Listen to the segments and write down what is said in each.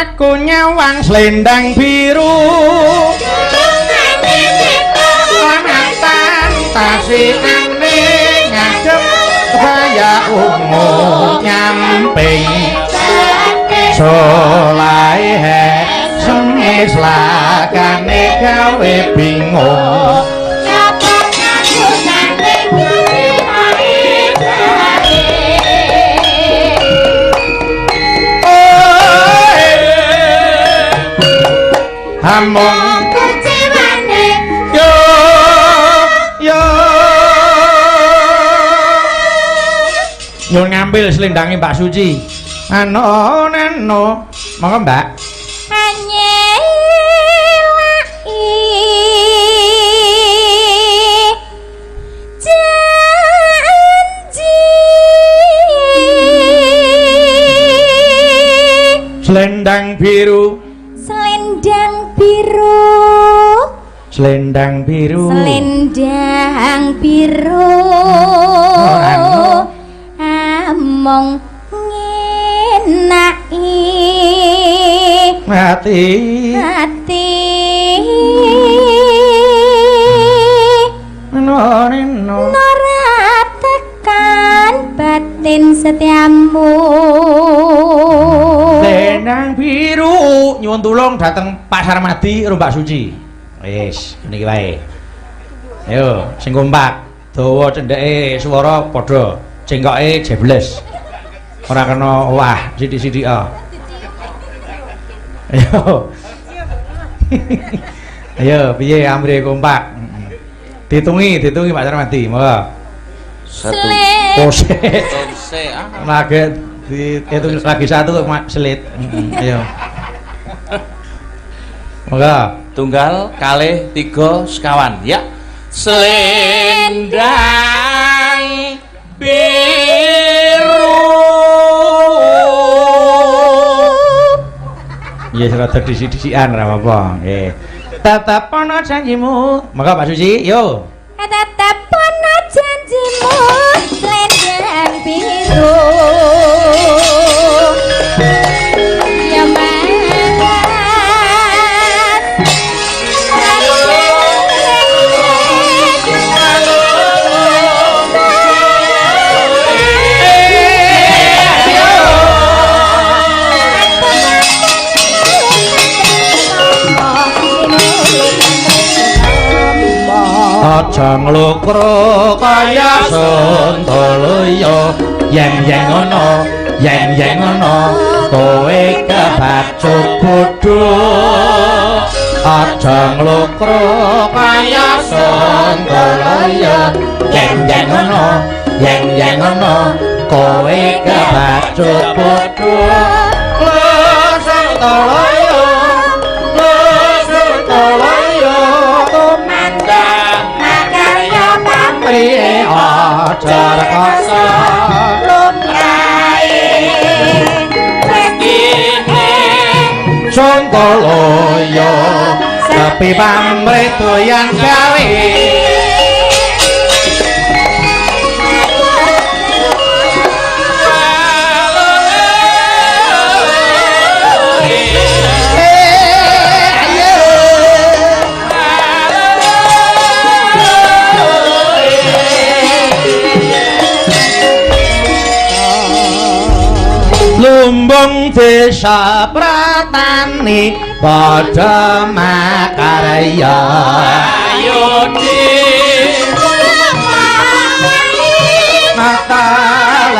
aku nyawang selendang biru lamatan tasikane ngadep kaya ungu nyamping solae semis lakane gawe bingung among kecewane yo nyuwun ngambil selendangnya Mbak Suci ano neno monggo Mbak selendang biru selendang biru selendang biru selendang biru among ngenaki hati nora tekan batin setiamu selendang biru nyuwun tulung dateng Pasar Madi karo Mbak Suci wis niki wae ayo sing kompak dawa cendheke swara padha cengkoke jebles ora kena wah sithik-sithik ayo ayo piye amre kompak ditungi Pak Sarmadi monggo 1 pose lagi dihitung lagi 1 selit ayo monggo tunggal kalih 3 sekawan ya selendang biru ya serata disi-disian ora apa nggih tetep ana janjimu monggo Pak Suci yo tetep ana janjimu selendang biru ya aja nglukro kaya Sontoloyo yen ngono kowe kebacut bodho aja nglukro kaya Sontoloyo yen ngono kowe kebacut bodho Sontoloyo ajar kasa lumrahe rekine Sontoloyo sepi pamrih doyan gawe lumbung desa pratani padha makarya ayo Natal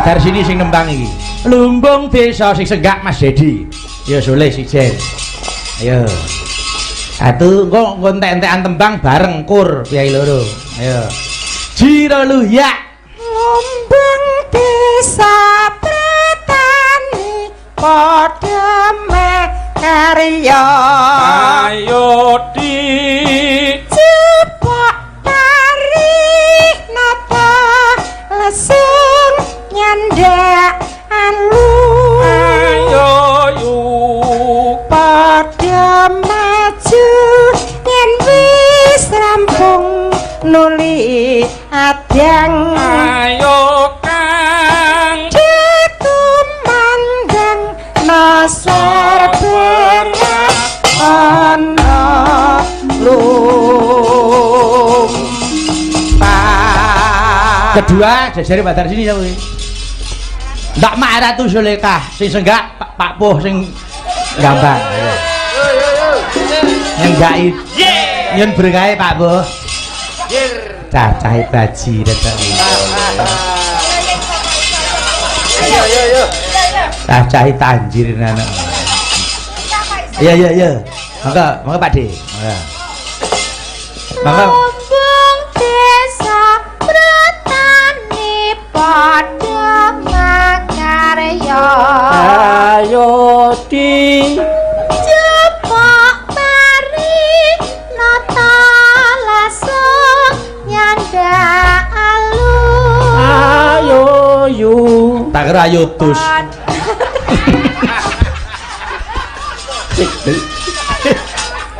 dari sini sing nembang iki lumbung desa sing senggak Mas Dedi ya soleh sijen ayo satu engko entek-entekan tembang bareng kur piyai loro ayo jiro luya lumbung desa pratani padha karya ayo di cepok tarik nata lesung nyandak alun ayo yuk pada maju yen wis rampung nuli adang ayo kang dikumandang nasar berat ana lumpah kedua jajare Badar sini ya kuwi ndak mak Ratu Zulekah sing senggak Pak Puh sing gampang nyenggaki yen berkahe Pak Puh cacahe baji redak cacahe tanjir anak iya mangga Pak De mangga Lumbung desa Pratani pada makarya ayo di cepok pari nata lasung nyandak alun ayo yu tak kira ayo tus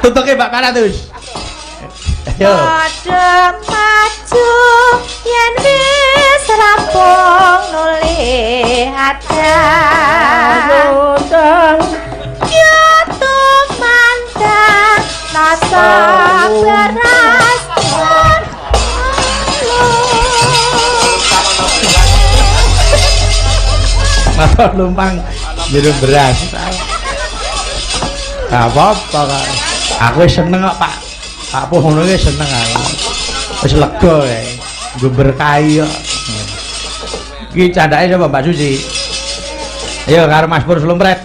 tutuke Mbak Paratus ayo pada maju yen wis rampung nuli adang ya tumandang nasa beras masa lumpang jeruk beras gak apa-apa Kak. Aku seneng kok Pak Puh ngono ki seneng aku wis lega kae nggo berkahi kok iki candake sapa Mbak Suci ayo karo Mas Pur Slumpret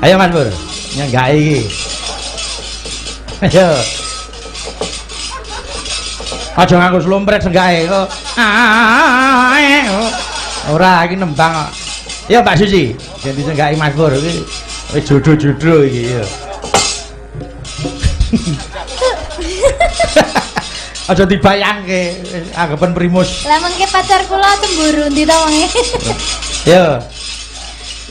ayo Mas Pur nyenggaki iki ayo aja nganggo slumpret senggake kok ora iki nembang kok ya Mbak Suci ganti senggaki Mas Pur iki wis jodoh-jodoh iki ya aja dibayangke anggapan primus lah mengke pacar kula cemburu ndi to wonge ya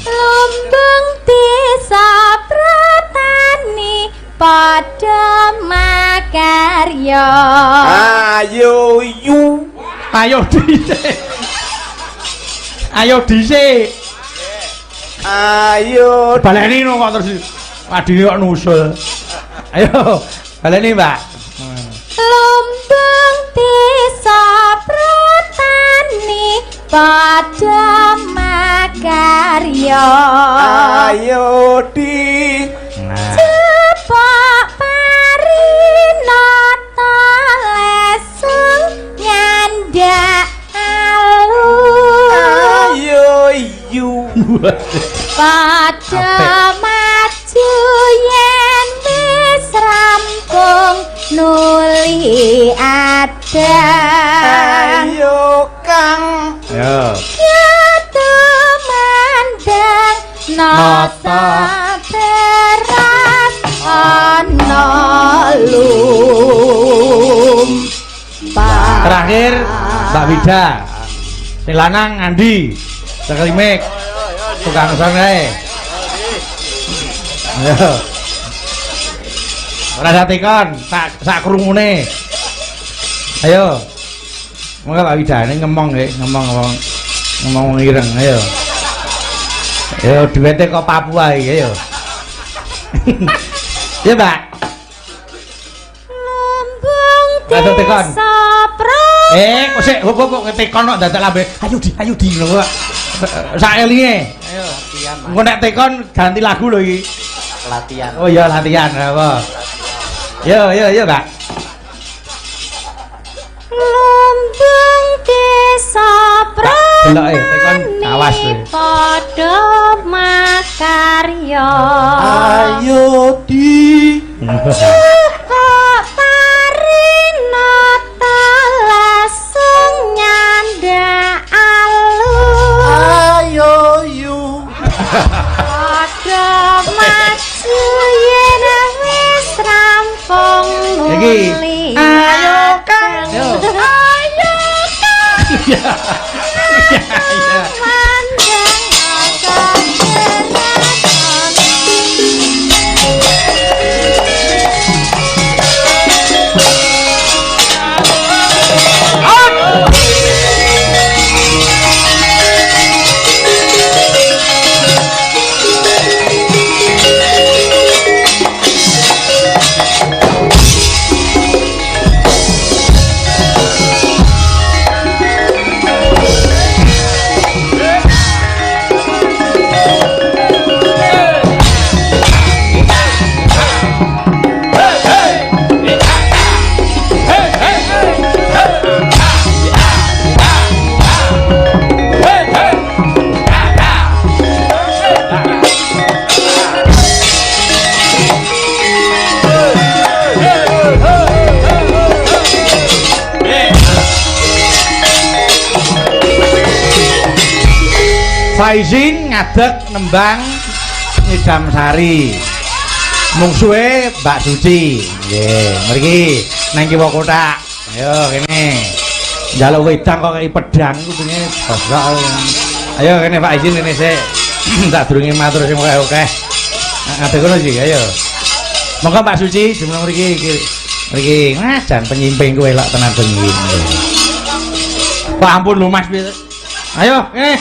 Lumbung desa Pratani pada makarya ayo yu ayo dhisik ayo baleni no kok terus adine kok nusul ayo baleni Mbak Lumbung desa Pratani pada makarya ayo di cepok parinata lesung nyandak alun ayo yu pada maju yen wis rampung nuli adang ayo kang ya tumandang nasa beras ana lumpah terakhir Mbak Wida sing lanang Andi sekelimek tukang sangae ayo ora satikon sak krungune ayo monggo Mbak Wida ini ngomong ireng ayo duwete kok Papua iki ayo ya Mbak lumbung Ayo, tekan. desa kok sik hop tekon kok dadak lambe ayo di ngono kok sak elinge ayo engko nek tekon ganti lagu lho iki latihan oh iya latihan apa yo Mbak lumbung desa delok tekon awas kowe padha makarya ayo di kok parinata langsung nyandak alun ayo yu padha Faizin ngadeg nembang Ngidam Sari. Mungsuhe Mbak Suci. Nggih, mriki nang kiwa kotak. Ayo kene. Njaluk wedang kok kei pedang kupinge bosok. Ayo kene Pak Izin kene sik. Tak durunge matur sing akeh. Ngadeg kono iki, ayo. Monggo Mbak Suci jumlah mriki mriki. Wah, jan penyimping kowe lak tenan bengi. Pak ampun lho Mas. Ayo, kene.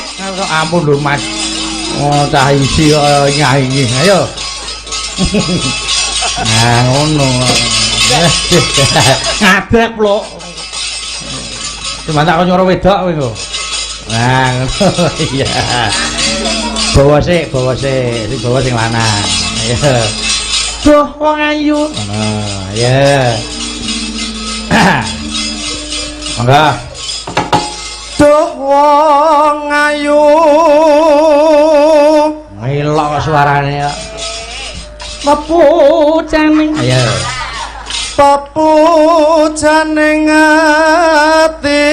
Ampun lho Mas. Oh, cah isi kok nyanyi. Ayo. Nah, ngono. Ngadeg lho. Cuma tak nyoro wedok kowe kok. Nah, ngono. Iya. Bawa sik, sing bawa sing lanang. Ayo. Duh, wong ayu. Ngono, ya. Monggo. Duh wong ayu Ngelok suarane ya. Pepu janing. Ayo. pepu janing ati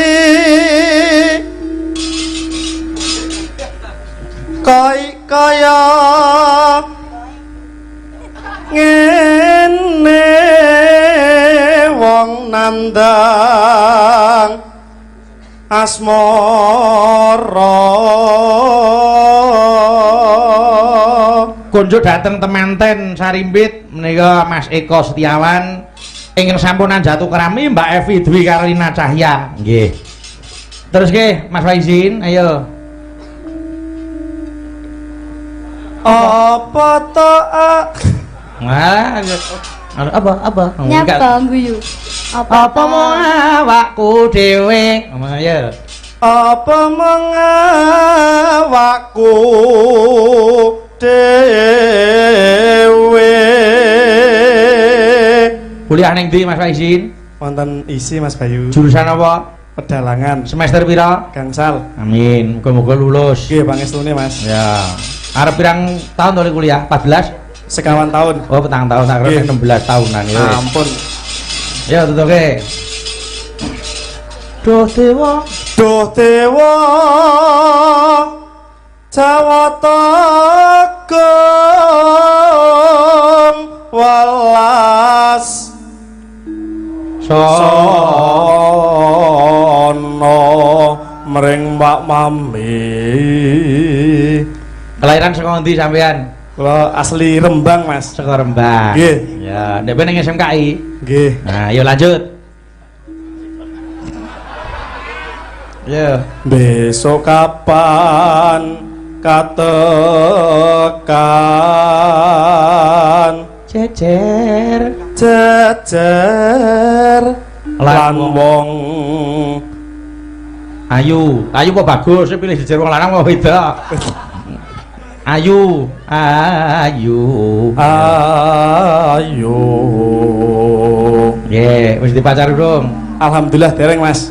kaya ngene wong nandang asmara kunjuk dateng temanten Sarimbit menika Mas Eko Setiawan ingkang sampunan jatuh kerami Mbak Evi Dwi Karolina Cahya nggih terus nggih Mas Faizin ayo apa to apa nyapa guyu apa mau awakku dhewe ayo apa mengawakku dewe kuliah ning ndi Mas Faizin wonten isi Mas Bayu jurusan apa pedalangan semester pira gangsal amin muga-muga lulus nggih pangestune Mas ya arep pirang tahun to kuliah 14 sekawan tahun oh petang tahun tak kira 16 tahunan ya ampun ya tutuke Duh dewa Jawata Gong Walas Sono Mring Mbak Mami kelahiran saka ndi sampean Kula asli Rembang Mas saka Rembang nggih ya ndek ning SMKI nggih nah yuk lanjut ya besok kapan katekan cecer lan wong ayu apa bagus pilih jejer wong lanang apa wedok ayu nggih wis dipacar dong alhamdulillah dereng Mas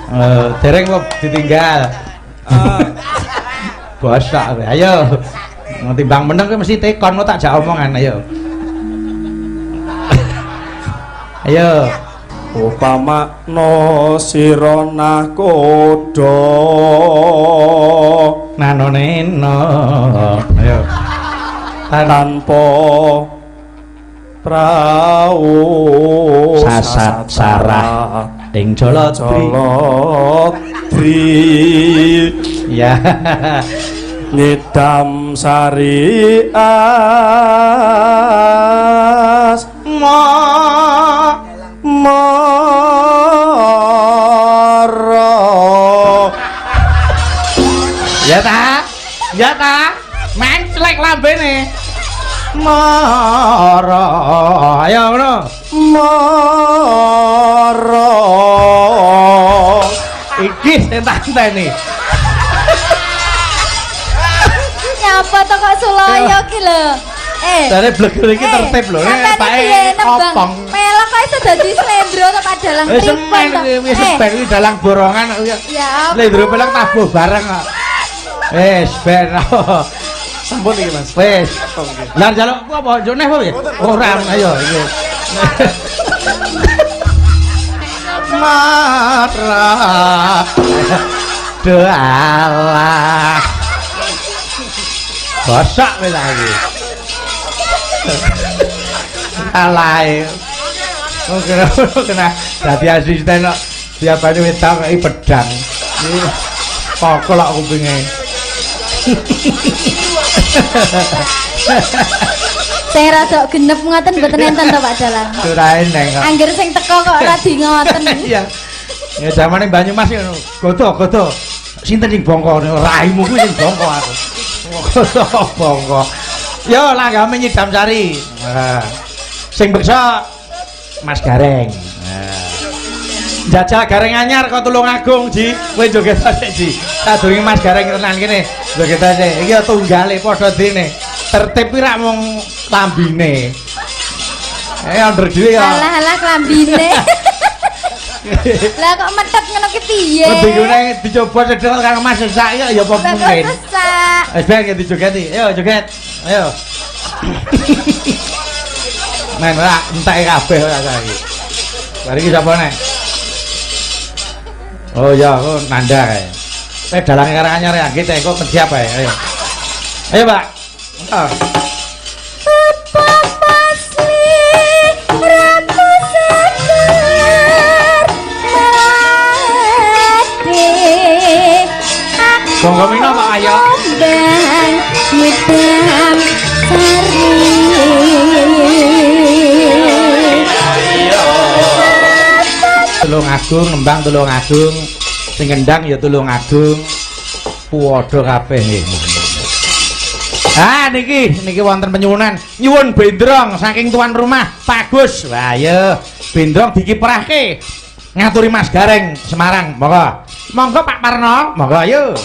dereng kok ditinggal bosak ayo timbang meneng kowe mesti tekon tak jak omongan ayo ayo upama no sira nakoda nanoneno ayo tanpa prau sasat sarah ing Jolodri ya Ngidam Sari as moro ya ta menclek lambene moro ayo ngono moro iki entah-enteni nyapa to kok Suloyo ki lho dari bleger iki tertib lho Pak opong melok kok iso dadi slendro to Pak dalang wis semen wis semen iki dalang borongan ya slendro pelek tabuh bareng kok wis ben sampun iki Mas wis lah njaluk apa njoneh apa ya ora ayo iki matra doalah Gosok wis aku. Alae. Oh kena dadi asisten kok siapane wedok kok pedang. Iki kokol kok kupinge. Sing rada genep ngoten mboten enten to Pak Dalang. Ora eneng kok. Angger sing teko kok radi ngoten. Iya. Ya zamane Banyumas ngono. Godo. Sinten sing bongko raimu kuwi sing bongko aku. Bongko. Yo langgame Nyidam Sari. Sing beksa Mas Gareng. Jajal Gareng anyar kok Tulungagung, Ji. Kowe joget sik, Ji. Sadurunge Mas Gareng tenan kene. Joget sik. Iki tunggale padha dene. Tertib ki rak mung klambine. Onder dhewe ya. Alah klambine. Lah kok metet ngono ki piye? Digone dicoba cedhek karo Mas sak ya apa mungkin. Wis ben dijogeti. Ayo joget. Ayo. Men ora entek kabeh ora saiki. Bar iki sapa nek? Oh ya, kok nanda kae. Pedalange karo anyar ya nggih kok siap ae. Ayo. Ayo, Pak. Entar. Bongko Mino Pak ayo. Bang Nyidam Sari. Tulungagung, Nembang Tulungagung, sing ngendang ya Tulungagung. Padha kabeh nggih. Ah niki wonten penyuwunan nyuwun bendrong saking tuan rumah Pak Gus. Wah ya bendrong dikiprahke ngaturi Mas Gareng Semarang. Monggo Pak Parno, monggo ayo.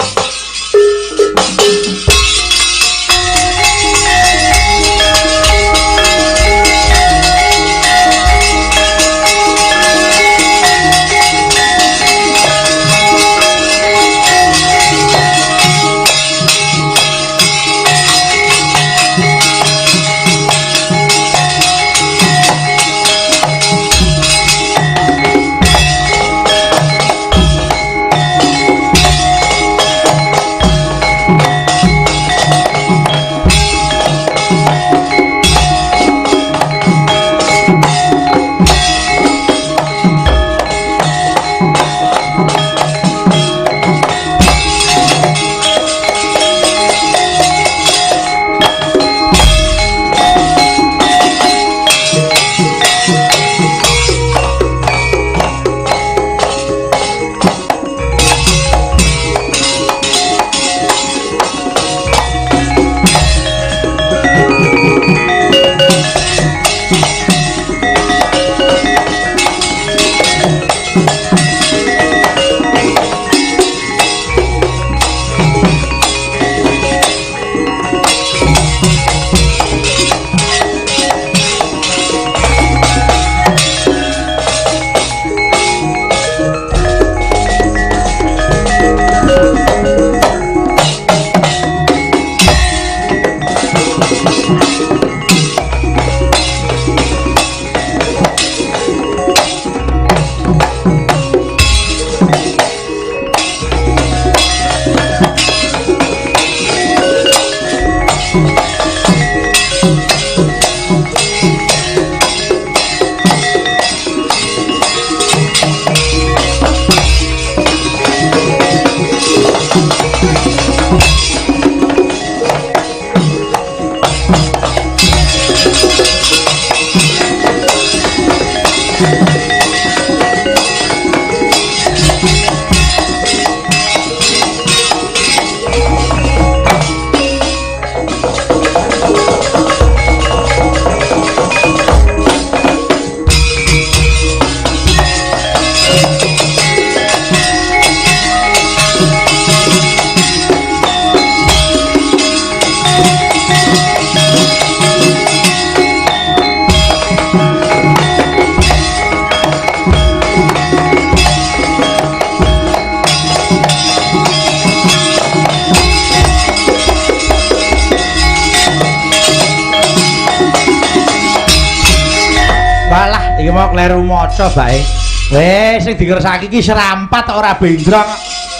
Iki mau kleru maca bae. Wis sing dikersaki iki serampat ora bendrong.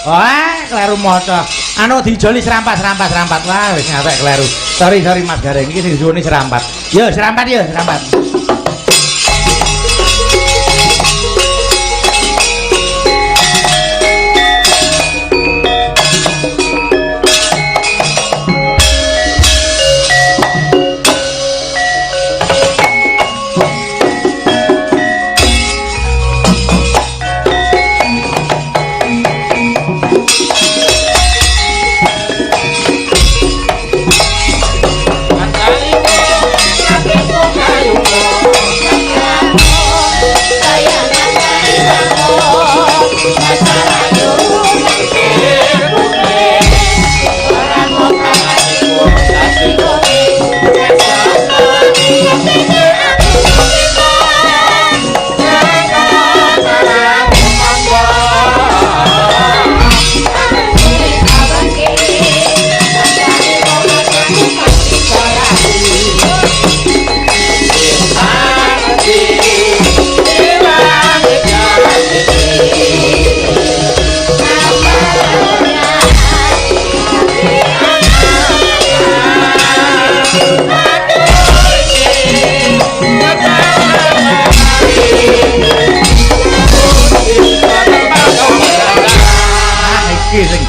Wah, kleru maca. Anu dijoli serampat. Wah, wis ngatek kleru. Sorry Mas Gareng iki sing disuwuni serampat. Yo serampat.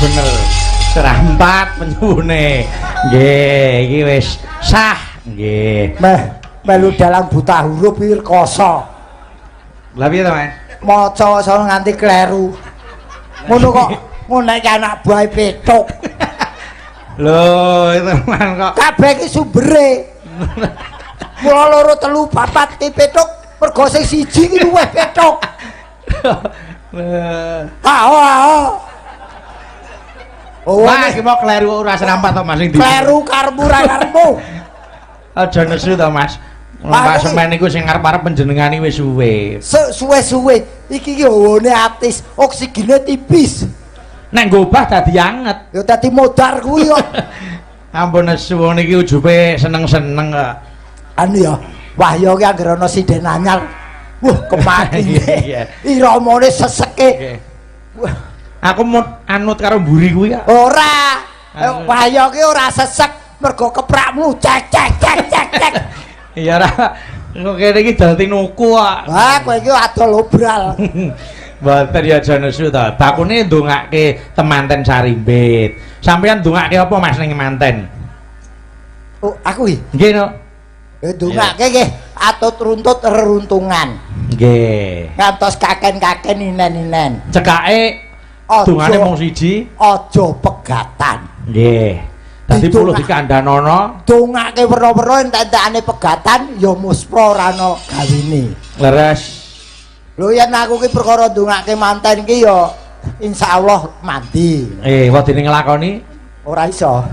Bener serampat penyuwune nggih iki wis sah nggih melu dalam buta huruf iki rekoso lha piye to Mas maca sono nganti kleru ngono kok ngono iki anak buah petuk lho itu man kok kabeh iki sumbere mula loro telu papat ki petuk mergo sing siji iki luwih petuk Oh, Mas, iki mau kleru ora serampat to Mas sing kleru karepmu ra karepmu. Aja nesu to Mas. Mbak semen iku sing arep-arep panjenengane wis suwe. Suwe-suwe iki ki hawane atis, oksigene tipis. Nek ngobah dadi anget. Ya dadi modar kuwi kok. Ampun nesu niki ujube seneng-seneng kok. Anu ya, wahya ki anggere ana sinden anyar. Wah, kemati. Iramane seseke. Wah. Aku mau anut karo mburi kuwi ya. Ora. Wahya ki ora sesek mergo keprakmu cek. Iya ora. Kok kene iki dadi nuku kok. Wah, kowe iki adol obral. Mboten ya aja nesu to. Bakune ndongake temanten Sarimbit. Sampeyan ndongake apa Mas ning manten? Oh, aku iki. Nggih no. Ndongake nggih atut runtut reruntungan. Nggih. Ngantos kaken-kaken inen-inen. Cekake dungane mung siji, aja pegatan. Nggih. Dadi puluh dikandhanono. Dongake weruh-weruh entek-entekane pegatan ya muspra ora ana gawene. Leres. Lho yen aku ki perkara ndongake manten ki ya insyaallah mandi. Wedine nglakoni ora iso.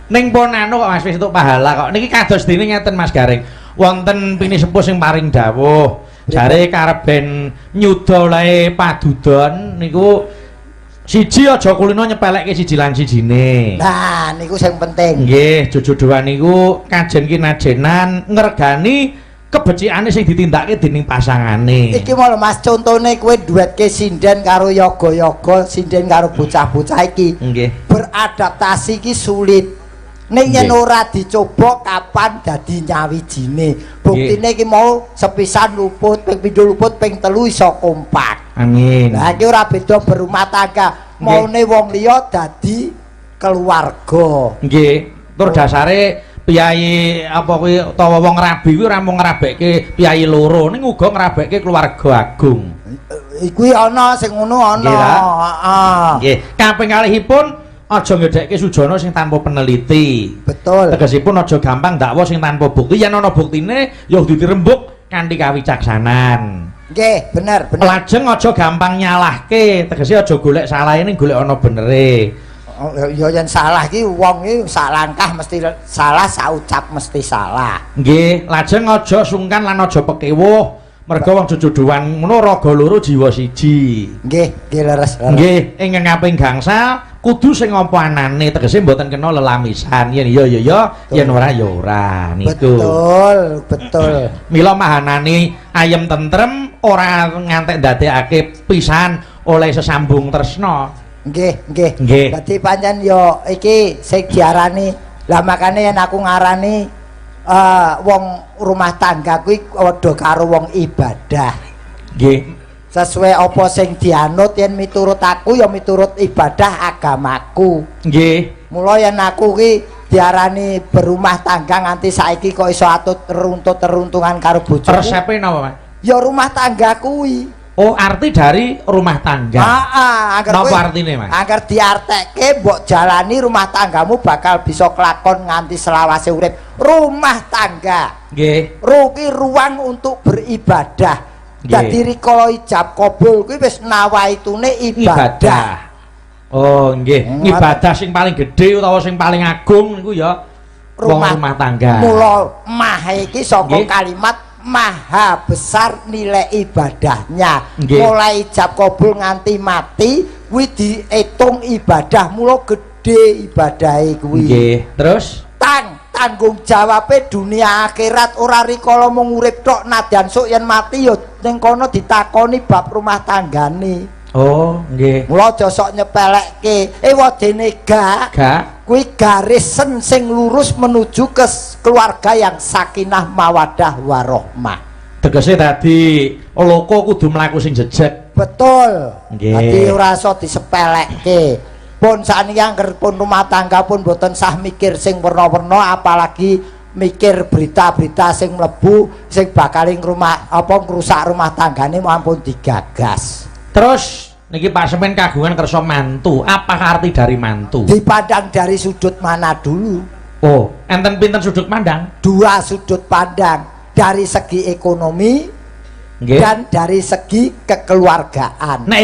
Ning pun anu kok Mas wis entuk pahala kok. Niki kados dene ngeten Mas Gareng. Wonten pini sepuh sing paring dawuh. Jare karep ben nyuda olahe padudon niku siji aja kulino nyepelekke siji lan sijine. Nah, niku sing penting. Nggih, jojodohan niku kajen kinajenan ngregani kebecikane sing ditindakake dening pasangane. Iki mau Mas contone kowe duetke sinden karo yoga-yoga, sinden karo bocah-bocah iki. Nggih. Beradaptasi iki sulit. Ning yen ora dicoba kapan dadi nyawijine. Buktine iki mau sepisan luput, ping pindho luput, ping telu iso kompak. Amin. Lah iki ora beda berumah tangga. Maune wong liya dadi keluarga. Nggih. Tur dasare piyai apa kuwi utawa wong rabi kuwi ora mung ngrabekke piyai loro, ning uga ngrabekke keluarga agung. Kuwi ana sing ngono ana. Heeh. Nggih. Kaping kalihipun aja ngedhekke sujana sing tanpa peneliti. Betul. Tegesipun aja gampang dakwa sing tanpa bukti. Yen ana buktine ya dirembuk kanthi kawicaksanan. Nggih, bener. Lajeng aja gampang nyalahke. Tegese aja golek salahe ning golek ana benere. Ya yen salah iki wong iki sak langkah mesti salah, saucap mesti salah. Nggih, lajeng aja sungkan lan aja pekewuh. Merga wong jojodohan ngono raga loro jiwa siji. Nggih, nggih leres. Nggih, ingkang kaping gangsal kudu sing apa anane, tegese mboten kena lelamisan. Yen iya ya ya, yen ora ya ora niku. Betul. Mila mahanane ayem tentrem ora ngantek ndadekake pisan oleh sesambung tresna. Nggih. Dadi pancen yo iki sing diarani. Lah makane yen aku ngarani wong rumah tangga kuwi padha karo wong ibadah. Nggih. Sesuai apa sing dianut yen miturut aku ya miturut ibadah agamaku. Nggih. Mula yen aku ki diarani berumah tangga nganti saiki kok iso atut teruntungan karo bojoku. Resepe napa, Mas? Ya rumah tangga kuwi. Oh, arti dari rumah tangga. Heeh, Napa artine, Mas? Agar diartekke mbok jalani rumah tanggamu bakal bisa kelakon nganti selawase urip. Rumah tangga. Nggih. Ruki ruang untuk beribadah. Nggih. Dadi rikala ijab kabul kuwi wis nawaitune ibadah. Oh, nggih. Ibadah sing paling gedhe utawa sing paling agung niku ya rumah tangga. Mula mah iki saka Nggih. kalimat maha besar nilai ibadahnya. Nggih. Mulai ijab kabul nganti mati kuwi diitung ibadah, mula gedhe ibadahe kuwi. Nggih. Terus Tanggung jawabe dunia akhirat ora rikala mung urip tok, nadyan sok yen mati ya ning kono ditakoni bab rumah tanggane. oh, nggih. Mula aja sok nyepelekke. Wadene gak kuwi garisen sing lurus menuju ke keluarga yang sakinah mawadah warahmah. Tegese dadi loko kudu mlaku sing jejeg. Betul. Nggih. Dadi ora iso disepelekke. Pun sakniki angger pun rumah tangga pun boten sah mikir sing werna-werna, apalagi mikir berita-berita sing mlebu sing bakal ngrusak rumah tanggane ampun digagas. Terus niki Pak Semen kagungan kersa mantu. Apa arti dari mantu? Dipandang dari sudut mana dulu? Oh, enten pinten sudut pandang? Dua sudut pandang, dari segi ekonomi Nggih. dan dari segi kekeluargaan. Nek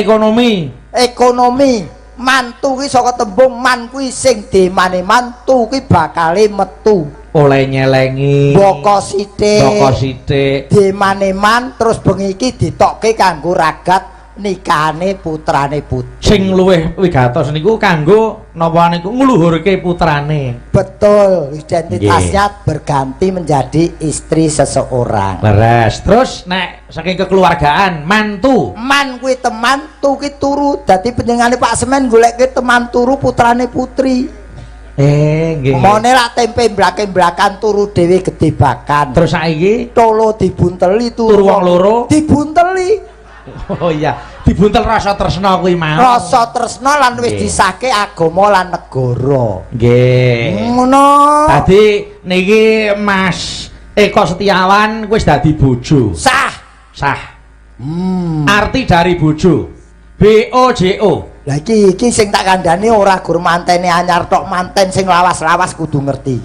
Ekonomi mantu ki saka tembung man kuwi sing demane mantu ki bakale metu. oleh nyelengi Boko sithik. Demane man terus bengi iki ditokke kanggo ragat nikahane putrane putri. sing luwih wigatos niku kanggo napa niku ngluhurke putrane. Betul, identitasnya berganti menjadi istri seseorang. Leres. Terus nek saking kekeluargaan mantu. Man kuwi teman, tu ki turu. Dadi panjenengane Pak Semen goleke teman turu putrane putri. Nggih. Mone lak tempe mblake-mblakan turu dhewe gedebakan. Terus saiki tolo dibunteli turu wong loro dibunteli. oh iya, dibuntel rasa tresna kuwi mau. Rasa tresna lan wis Nggih. disahke agama lan negara. Nggih. Ngono. Dadi niki Mas Eko Setiawan wis dadi bojo. Sah. Arti dari bojo. BOJO. Lah iki sing tak kandhani ora gur mantene anyar tok, manten sing lawas-lawas kudu ngerti.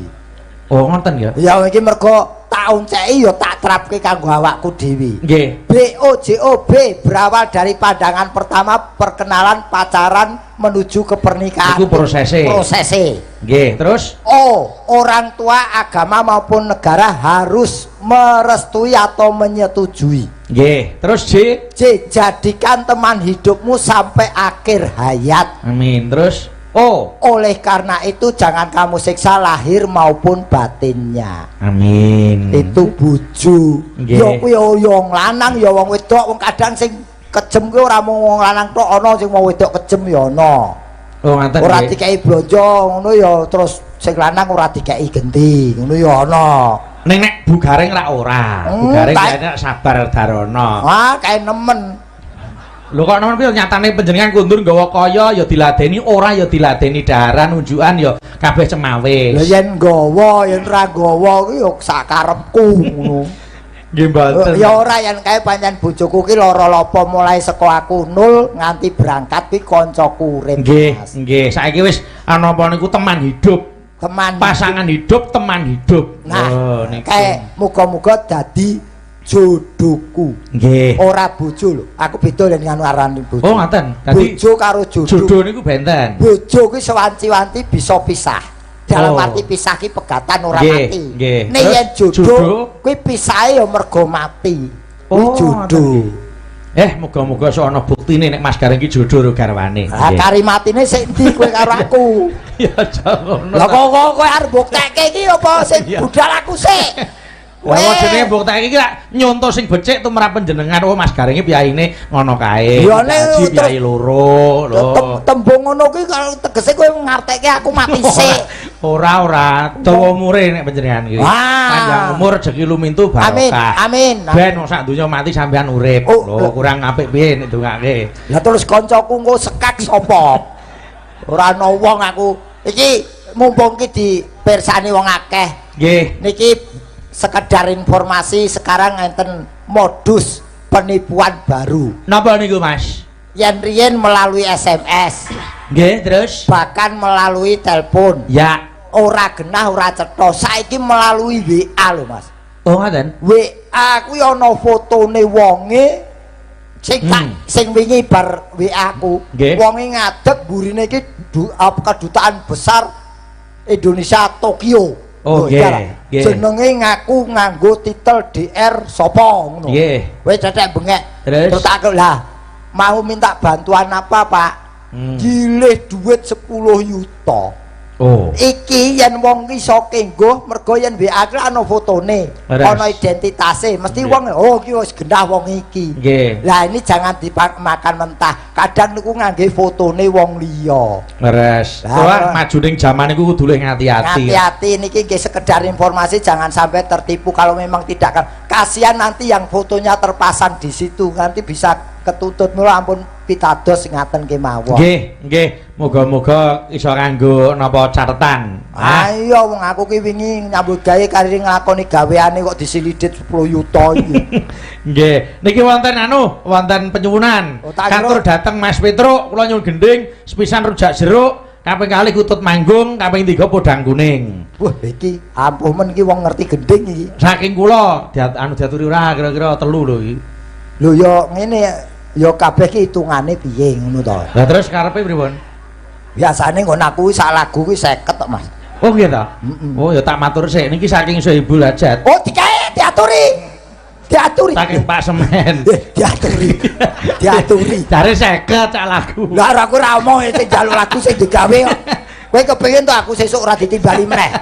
Oh, ngoten ya. Ya iki mergo tak onceki ya tak terapke kanggo awakku dhewe. Nggih. BOJOB berawal dari pandangan pertama, perkenalan, pacaran menuju ke pernikahan. Iku prosese. Nggih, terus Orang tua, agama maupun negara harus merestui atau menyetujui. nggih. Terus Jadikan teman hidupmu sampai akhir hayat. Amin. Terus Oleh karena itu jangan kamu siksa lahir maupun batinnya. amin. Itu bojo. Nggih. Ya kuwi ya wong lanang ya wong wedok, wong kadang sing kejem kuwi ora mung wong lanang tok, ana sing wong wedok kejem ya ana. Oh, ngoten Ora nggih. dikei blonjo ngono ya, terus sing lanang ora dikei genti ngono ya ana. Ning nek bugaring ora. Bugaring nek sabar darana. Ah, kae nemen. Lho kok nemen piye nyatane panjenengan kundur nggawa kaya ya diladeni, ora ya diladeni daharan unjukan ya kabeh cemawis. Lha yen nggawa, yen ora nggawa kuwi ya sakarepku ngono. Nggih mboten. Ya ora yen kae pancen bojoku ki lara lopo mulai saka aku nol nganti berangkat ki kancaku urip. Nggih. Saiki wis ana apa niku teman hidup. Pasangan hidup, teman hidup. Nah, kae muga-muga dadi jodohku. Nggih. Ora bojo lho. Aku beda dengan arane bojo. Oh, ngoten. Dadi bojo karo jodoh. Jodoh niku benten. Bojo kuwi sewanci-wanci bisa pisah. Dalam arti pisah ki pegatan ora mati. Nek yen jodoh kuwi pisahe ya mergo mati. Kuwi jodoh. Muga-muga sok ana buktine nek Mas Gareng iki jodoh karo garwane. Ah, karimatine sik ndi kowe karo aku? Ya aja ngono. Lah kok kowe arep buktekke iki apa sing budal aku sik? Lah jenenge mboktek iki lak nyonto sing becik tumrap panjenengan. Oh Mas Garing iki piyaine ngono kae. Ya nek Gaji piyai loro lho. Tembung ngono kuwi kalau tegese kowe ngartekke aku mati sik. Ora dawa umure nek panjenengan iki. Panjang umur rezeki lumintu barokah. Amin. Ben sak donya mati sampean urip. Lho kurang apik piye nek ndongake. Lah terus kancaku engko sekak sapa? Ora ana wong aku. Iki mumpung ki dipirsani wong akeh. Nggih. Niki sekedar informasi sekarang enten modus penipuan baru. Napa niku Mas? Yen riyen melalui SMS. Nggih, terus Bahkan melalui telepon. ya. Ora genah ora cetha. Saiki melalui WA lho Mas. Oh ngoten. WA kuwi ana fotone wonge sing wingi bar WA ku. Wonge ngadeg burine iki kedutaan besar Indonesia Tokyo. Oh nggih. Jenenge ngaku nganggo titel DR sapa ngono. Nggih. Wis cecek bengek. Terus tak lah mau minta bantuan apa, Pak? Gilih duit 10 juta. Oh. Iki yen wong ki iso kengguh mergo yen WA ki ana fotone, ana identitase, mesti wong oh iki wis genah wong iki. Nggih. Lah ini jangan dimakan mentah. Kadang niku ngangge fotone wong liya. Leres. Wah, maju ning jaman iku kudu luwih ngati-ati. Hati-hati niki nggih sekedar informasi, jangan sampai tertipu kalau memang tidak kan. Kasihan nanti yang fotonya terpasang di situ nanti bisa ketutut mula ampun pitados ngaten kemawon. Nggih, nggih. Moga-moga iso kanggo napa catetan. Ayo wong aku ki wingi nyambut gawe kari nglakoni gaweane kok disilidit 10 yuta iki. Nggih. Niki wonten penyuwunan. Katur dateng Mas Petruk, kula nyuwun gending sepisan rujak jeruk, kaping kalih kutut manggung, kaping 3 podang kuning. Wah, iki ampuh men iki wong ngerti gending iki. Saking kula diaturi ora kira-kira 3 lho iki. Lho ya ngene ya kabeh ki hitungane piye ngono to. Lah terus karepe pripun? Biasane nggon aku sak lagu kuwi 50 tok, Mas. Oh nggih ta? Oh ya tak matur sik niki saking Sohibul Hajat. Oh dikae diaturi. Diaturi. Saking Pak Semen. Diaturi. Diaturi. Jare 50 cak lagu. Lah aku ora omong sing njaluk lagu sing digawe kok. Kowe kepengin to aku sesuk ora ditimbali meneh.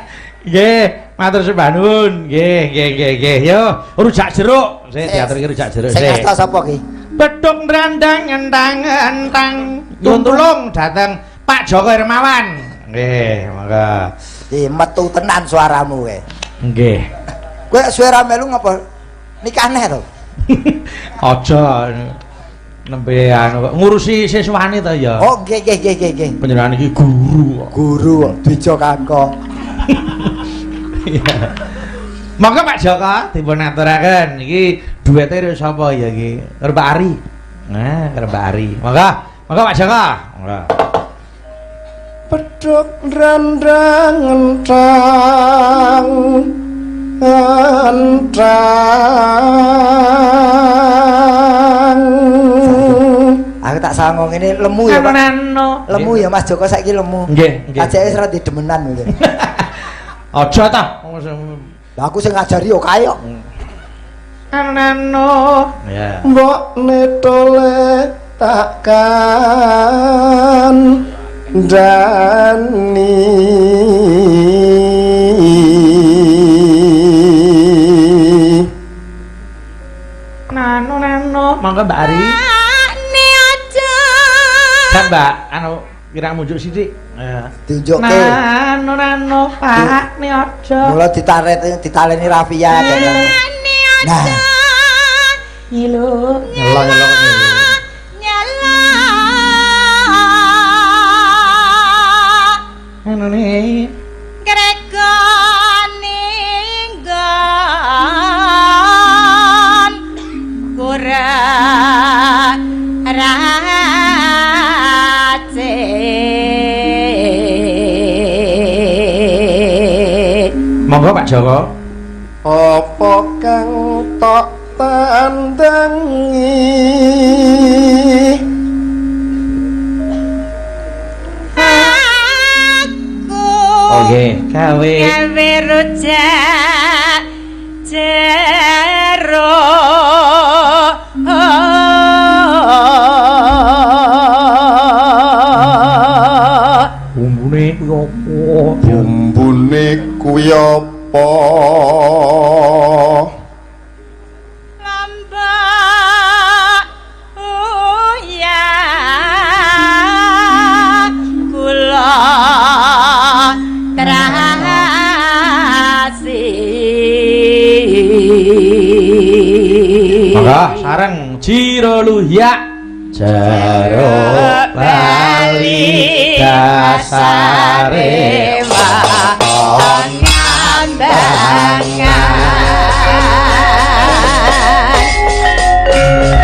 Nggih, matur sembah nuwun. Nggih. Yo, rujak jeruk. Sik diaturke rujak jeruk sik. Sing asta sapa ki? Bedhong drandang entang-entang nyuwun tulung dateng Pak Joko Hermawan. Nggih, monggo. Iki metu tenan suaramu kowe. Nggih. Kowe suara melu ngapa? Nikah neh to? Aja nembe anu ngurusi siswane to ya. Oh, nggih. Panjenengan iki guru. Guru Dijo Kangko. Monggo Pak Joko dipun aturaken iki duwete sapa ya iki? Karo Mbak Ari. Nah, karo Mbak Ari. Monggo Pak Joko. Monggo. Pedhok randang entang Aku tak sangong ini lemu ya, Pak. Lemu ya Mas Joko saiki lemu. Nggih. Ajake wis ora didemenan gitu. Aja ta. Lah aku sing ngajari yo kae kok. Anano. Ya. Mbok netole takkan dani nano monggo Mbak Ari Ni aja kan Mbak anu kira mujuk sithik Tunjukke nano Pak ni aja mula ditaleni Rafia nah nyelo nih Grega ninggon kurang race monggo Pak Joko apa kang tok tandangi Oke, gawe rujak jeruk bumbune kuwi apa? bumbune kuwi apa Monggo sareng Jiro Luhyak Jaro Bali dasare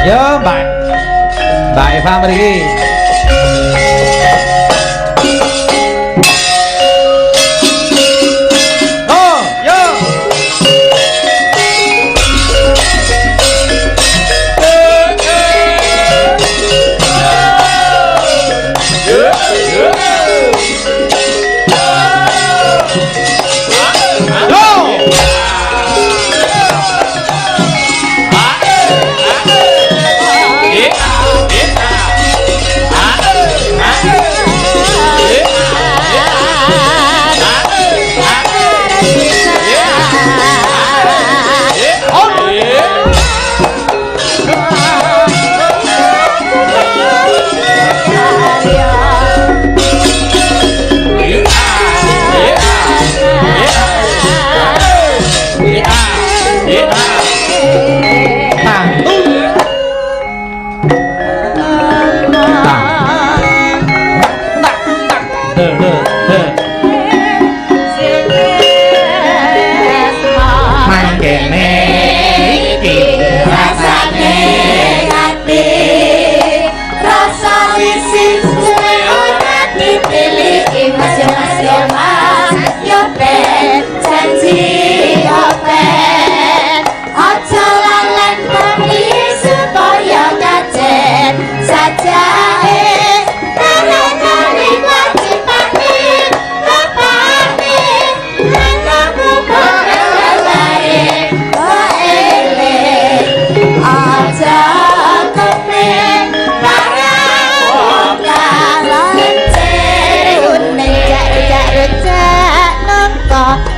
yo Mbak Eva mriki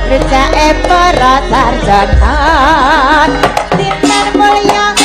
Rejake para sarjana tinar mulya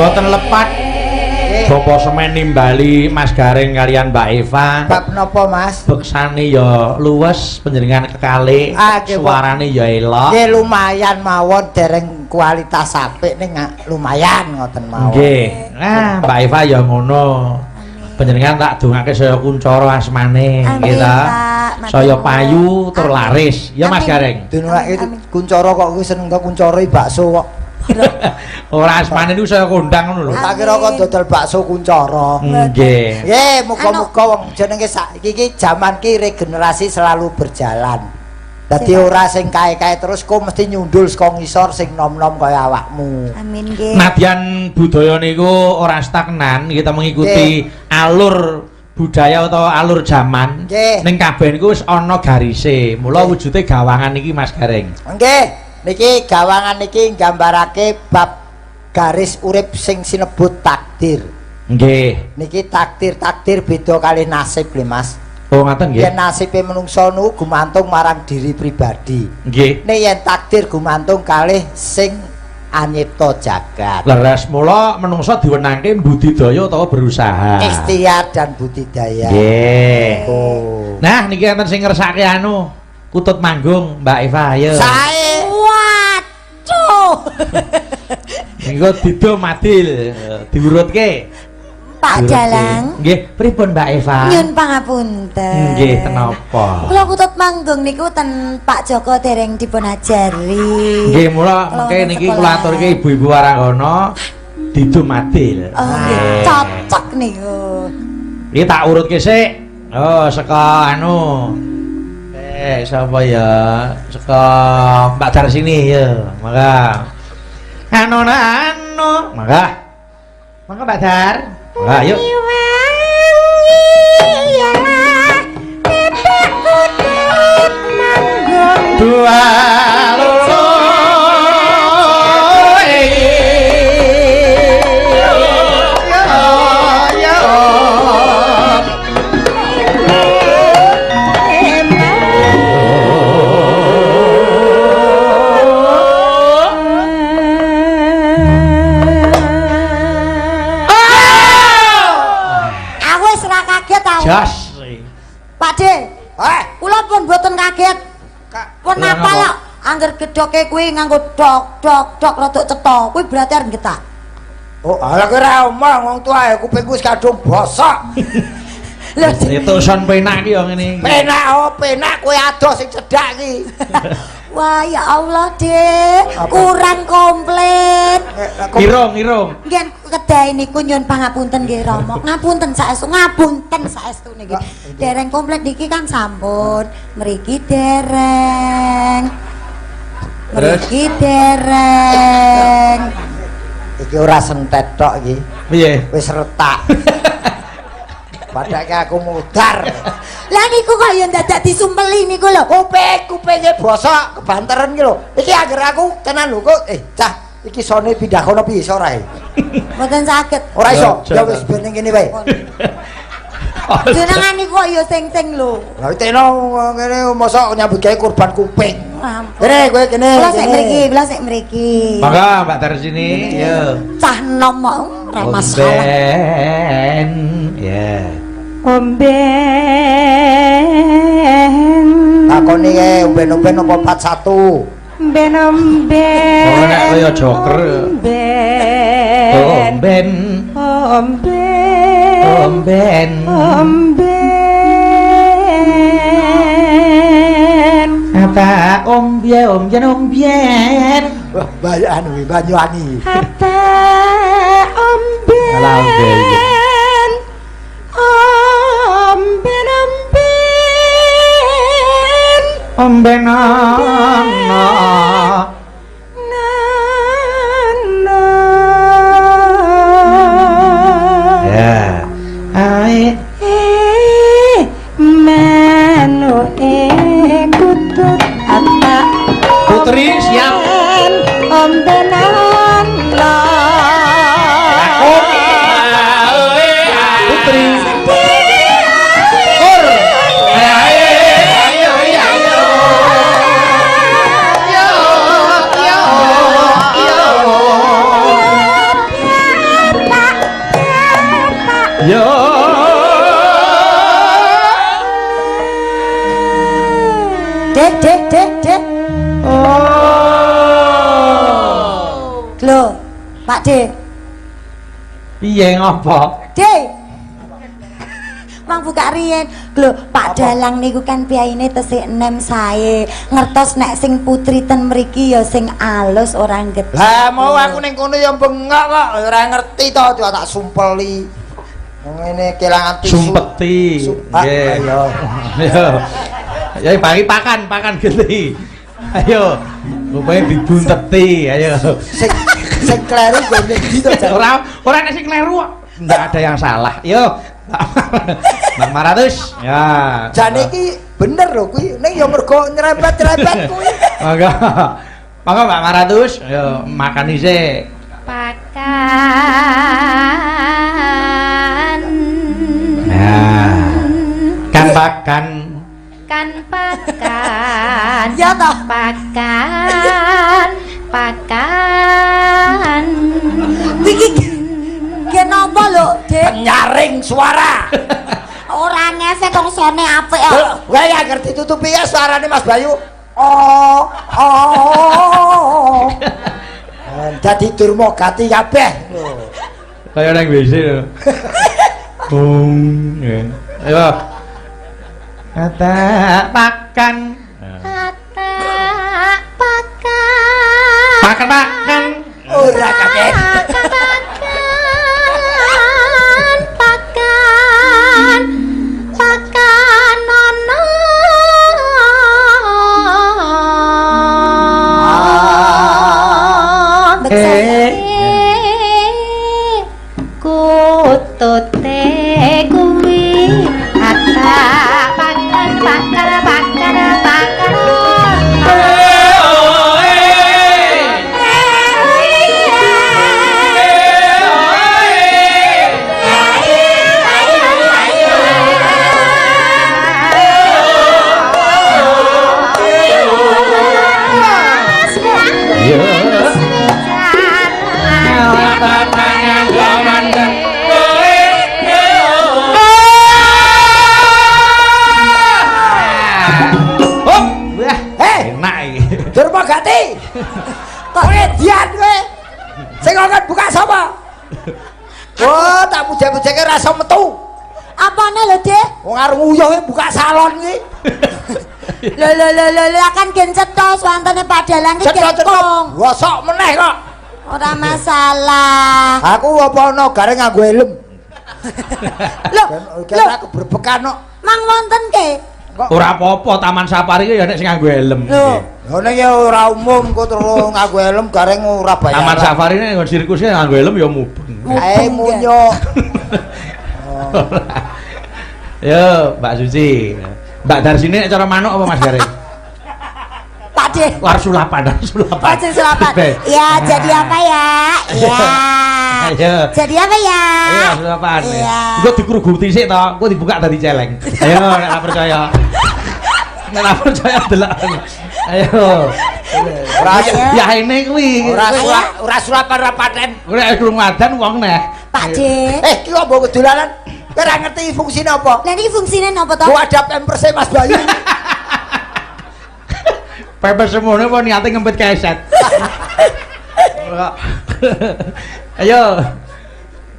boten lepat Bapak Semen nimbali Mas Gareng kalian Mbak Eva. Bab napa Mas? Beksane ya luwes panjenengan kekalih suarane ya elok. Nggih lumayan mawon dereng kualitas apik ning lumayan ngoten mawon. Nggih. Nah, Mbak Eva ya ngono. Panjenengan tak dongake saya kuncara asmane nggih ta. Saya payu tur laris. Ya Mas Gareng. Dunungake kuncara kok kuwi seneng to kuncara bakso kok. Ora asmane niku saya kondang ngono lho. Tak kira kok dodol bakso kuncara. Nggih. Nggih, muga-muga wong jenenge saiki iki jaman ki regenerasi selalu berjalan. Dadi ora sing kae-kae terus kok mesti nyundul saka ngisor sing nom-nom kaya awakmu. Amin nggih. Nadyan budaya niku ora stagnan, kita mengikuti alur budaya atau alur zaman. Ning kabeh niku wis ana garise. Mula wujude gawangan iki Mas Gareng. Nggih. Niki gawangan niki nggambarake bab garis urip sing sinebut takdir. Nggih. Niki takdir beda kali nasib lho Mas. Oh ngaten nggih. Yen nasibe menungsa nu gumantung marang diri pribadi. Nggih. Nek yen takdir gumantung kalih sing anyipta jagat. Leres mula menungsa diwenangke budidaya utawa berusaha. Ikhtiar dan budidaya. Nggih. Oh. Nah niki enten sing ngersake anu kutut manggung Mbak Eva ayo. Sae. Waduh. Niku dido madil diurutke. Pak Dalang. Nggih, pripun Mbak Eva? Nyun pangapunten. Nggih, kenapa? Kula kutut manggung niku ten Pak Joko dereng dipun ajari. Nggih, mula mengke niki kula aturke ibu-ibu warangana dido madil. Oh, nggih, cocok niku. Iki tak urutke sik. Oh, saka anu. Sapa ya? Saka Mbak Darsini ya. Maka anu. Maka Mbak Dar. Ayo. Dua loro Jas. Pak De, kula pun mboten kaget. Pun apa lho, angger gedhoke kuwi nganggo dok rada cetha. Kuwi berarti arep getak. Oh, ala kira omong wong tuae kupingku wis kadung bosok. Lho, itu son penak ki yo ngene iki. Penak kowe adoh sing cedhak ki. wah ya Allah, Dek. Kurang komplit. Irung. Nggih kedai niku nyun pangapunten nggih Rama. Ngapunten saestu niki. Dereng komplit niki kan sampun. Mriki dereng. Iki ora sentet tok iki. Piye? Wis retak. Padahal aku mudar. Lah niku kok ya dadak disumpeli niku lho. Kupinge bosok kebanteren ki lho. Iki anggere aku tenan lho kok. Cah, iki sone pindah kono piye iso ora? Mboten saged. Ora iso. Ya wis ben ning kene wae. Jenengan niku kok ya sing-sing lho. Lah teno ngene mosok nyambut gawe kurban kuping. Ampun. Kene kowe kene. Kula sik mriki. Mangga Mbak Darsini, yo. Cah nom ora masalah. Ben, ya. Omben Takoni ae umben-umben apa 41. omben Oh nek kaya joker. omben Omben. Apa ombien. Wah, Banyuwangi. apa omben Alah, omben. Omben ana. Ya. Ae kutut apa Putri siap. ombenan Putri. Pur. Ayo. Yo. Dek. Lho, Pak De. Piye ngopo? Dek. Mang buka riyen. Lho, Pak Dalang niku kan piyaine tesih enem sae. Ngertos nek sing putri ten mriki ya sing alus ora gedhe. Lah mau aku ning kono ya bengak kok ora ngerti to tak sumpeli. Ngene kelangan tisu. Sumpeti. Nggih. Ayo. Ya bagi pakan gede. Ayo. Rupane dibunteti, ayo. Sing kleru gue ndi to, Jan? Ora nek sing kleru kok. Ndak ada yang salah. Yo. Bang Maratus. Ya. Jan iki bener lho kuwi ning ya mergo nyerempet-nyerempet kuwi. Mangga. Mangga Mbak Maratus, yo makan dhisik. pakan Nah. Kang pakan kan pakan Ya toh. pakan Iki kenapa lho, Dik? Penyaring suara. Ora ngefek kok sone apik kok. Lah ya ngerti tutupi ya suarane Mas Bayu. Dadi durma gati kabeh. kaya nang WC lho. Ya. Ayo. Kata pakan. Pakan. Ora kabeh. pakan ono kutute kuwi kata pakan Durma gati. Kok edian kowe? Sing ngongkon buka sapa? Oh, tak puja-pujake rasa metu. Apane lho, Dik? Wong arep nguyuh buka salon iki. Lho kan gen cetos wantene padalang iki kong. Gosok meneh kok. Ora masalah. Aku apa ana gare nganggo helm. Lho, kira aku berbekan kok. mang wonten ke? Ora apa-apa Taman Safari ki ya nek sing nganggo helm. Lho, Ngene ya ora umum kok terus nganggo helm gareng ora bayar. Taman Safari nek nggon sirkus nganggo helm ya mubeng. Ae munyo. Yo, Mbak Suci. Mbak Darsini nek cara manuk apa Mas Gareng? Pak De. War sulapan. Pacen selamat. Ya, jadi apa ya? Ya. Ayo. Jadi apa ya? Iya, sulapan. Iya. Engko dikuruguti sik to, engko dibuka dadi celeng. Ayo, nek ora percaya. Nek ora percaya delok. Ayo. Ya ini kuwi. Ora sulapan ra paten. Ora durung wadan wong neh. Pak De. Iki kok mbok dolanan? Kowe ora ngerti fungsine apa? Lah niki fungsine napa to? Ku ada Pampers Mas Bayu. Pepe semono apa niate ngempet keset. Ayo.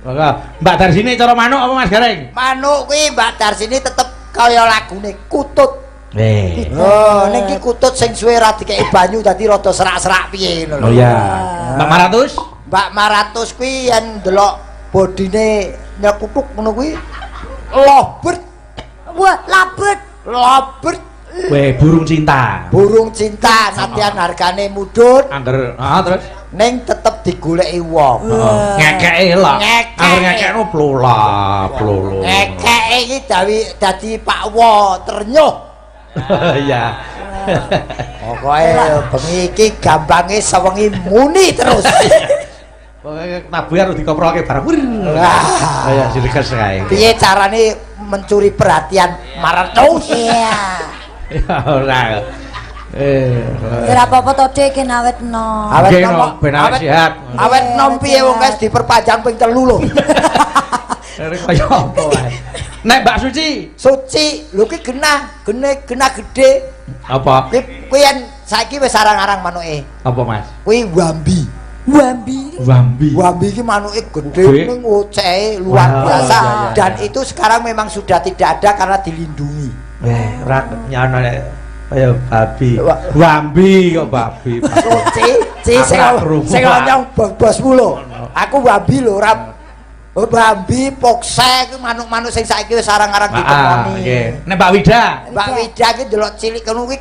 Maka Mbak Darsini cara manuk apa Mas Gareng? Manuk kuwi Mbak Darsini tetep kaya lagune kutut. Oh, Oh, niki kutut sing suwe ra dikeki banyu dadi rada serak-serak piye ngono. oh ya. Mbak Maratus? Mbak Maratus kuwi yen ndelok bodine nyekutuk ngono kuwi lobert. Wah, labet. Lobert Weh, burung cinta. burung cinta nadyan hargane mudhun Angger, terus ning tetep digoleki wong. ngekeke lah. Ngekeke. Angger ngekekno plolo. Ngekeke iki dadi Pak Wo ternyuh. Iya. Pokoke bengi iki gampange sewengi muni terus. Pokoke tabuhe harus dikoproke bareng. Wah. Kayak silekes kae. Piye carane mencuri perhatian Maratus? Iya. Ya ora. Ora apa-apa to, Dik, ken awetno. Awet Nggih, nom, no, ben awet sehat. Awet nom piye wong guys diperpanjang ping 3 lho. Kaya apa wae. Nek Mbak Suci, Suci, lho ki genah gedhe. apa? Kuwi yen saiki wis arang-arang manuke. Apa Mas? Kuwi wambi. Wambi. Wambi. Wambi iki manuke Gede. gedhe ning ocehe luar Wah, biasa iya, iya, dan iya. itu sekarang memang sudah tidak ada karena dilindungi. Ora nyono nek kaya babi. Wah. Wambi kok babi. Suci, Aku ora krungu, sing Pak. nyong bosmu lho. Aku wambi lho ora wambi pokse ku manuk-manuk sing saiki wis arang-arang ditemoni. Nggih. Nek Mbak Wida, Mbak Wida ki delok cilik kono kuwi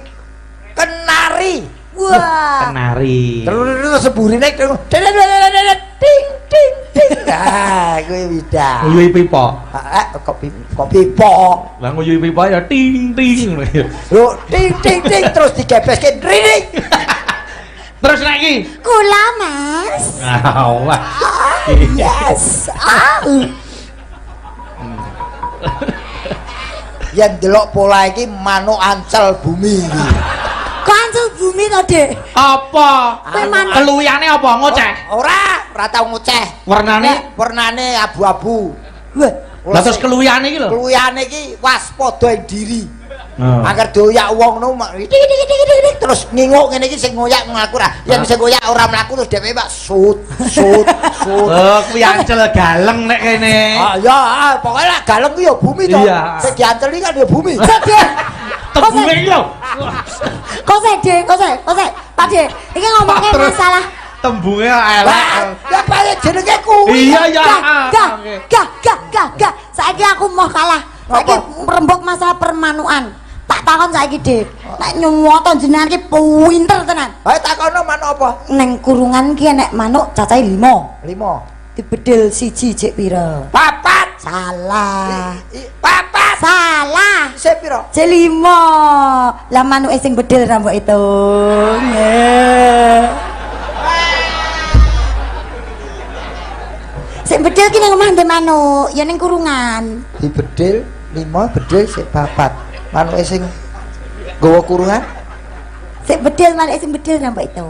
kenari. Wah. penari. Terus seburine ting ting ting. Ah, kuwi Wida. Nguyuhi pipa. Kok pipo. Lah nguyuhi pipa ya ting ting. Lho ting ting ting terus digebeske drining. Terus nek iki. Kula, Mas. Wah. Yes. yen delok pola iki manuk ancel bumi iki. Kok ancel bumi to, Dik? Apa? Kowe manuk Keluyane apa ngoceh? Ora tau ngoceh. Warnane abu-abu. Wah, lah terus keluyane iki lho. Keluyane iki waspada ing diri. Oh. Agar doyak wong ngono terus nginguk ngene iki sing ngoyak mlaku ra. Yen sing ngoyak ora mlaku terus dhewe mak sut. Oh, kuwi ancel galeng nek kene. Ah ya, pokoke lak galeng ku ya bumi to. Iya. Sing dianceli kan ya bumi. Tembunge iki lho. Kose. Pak Dik, iki ngomongke masalah Tembunge elek. Ya paling jenenge kuwi. Iya ya. Gak. Saiki aku mau kalah. Saiki rembuk masalah permanukan. Tak takon saiki, Dik. Nek nyuwoto jenengan iki pinter tenan. Hae takono manuk apa? Neng kurungan ki enek manuk cacahe 5. 5. Dibedil siji cek pira? 4. Salah. 4. Salah. Sing pira? Cek 5. Lah manuke sing bedil rambut itu. Sing bedil ki nang omah ndek manuk, ya ning kurungan. Dibedil 5 bedil sik 4. Manuke sing nggawa kurungan? Sing bedil manuke sing bedil rambut itu.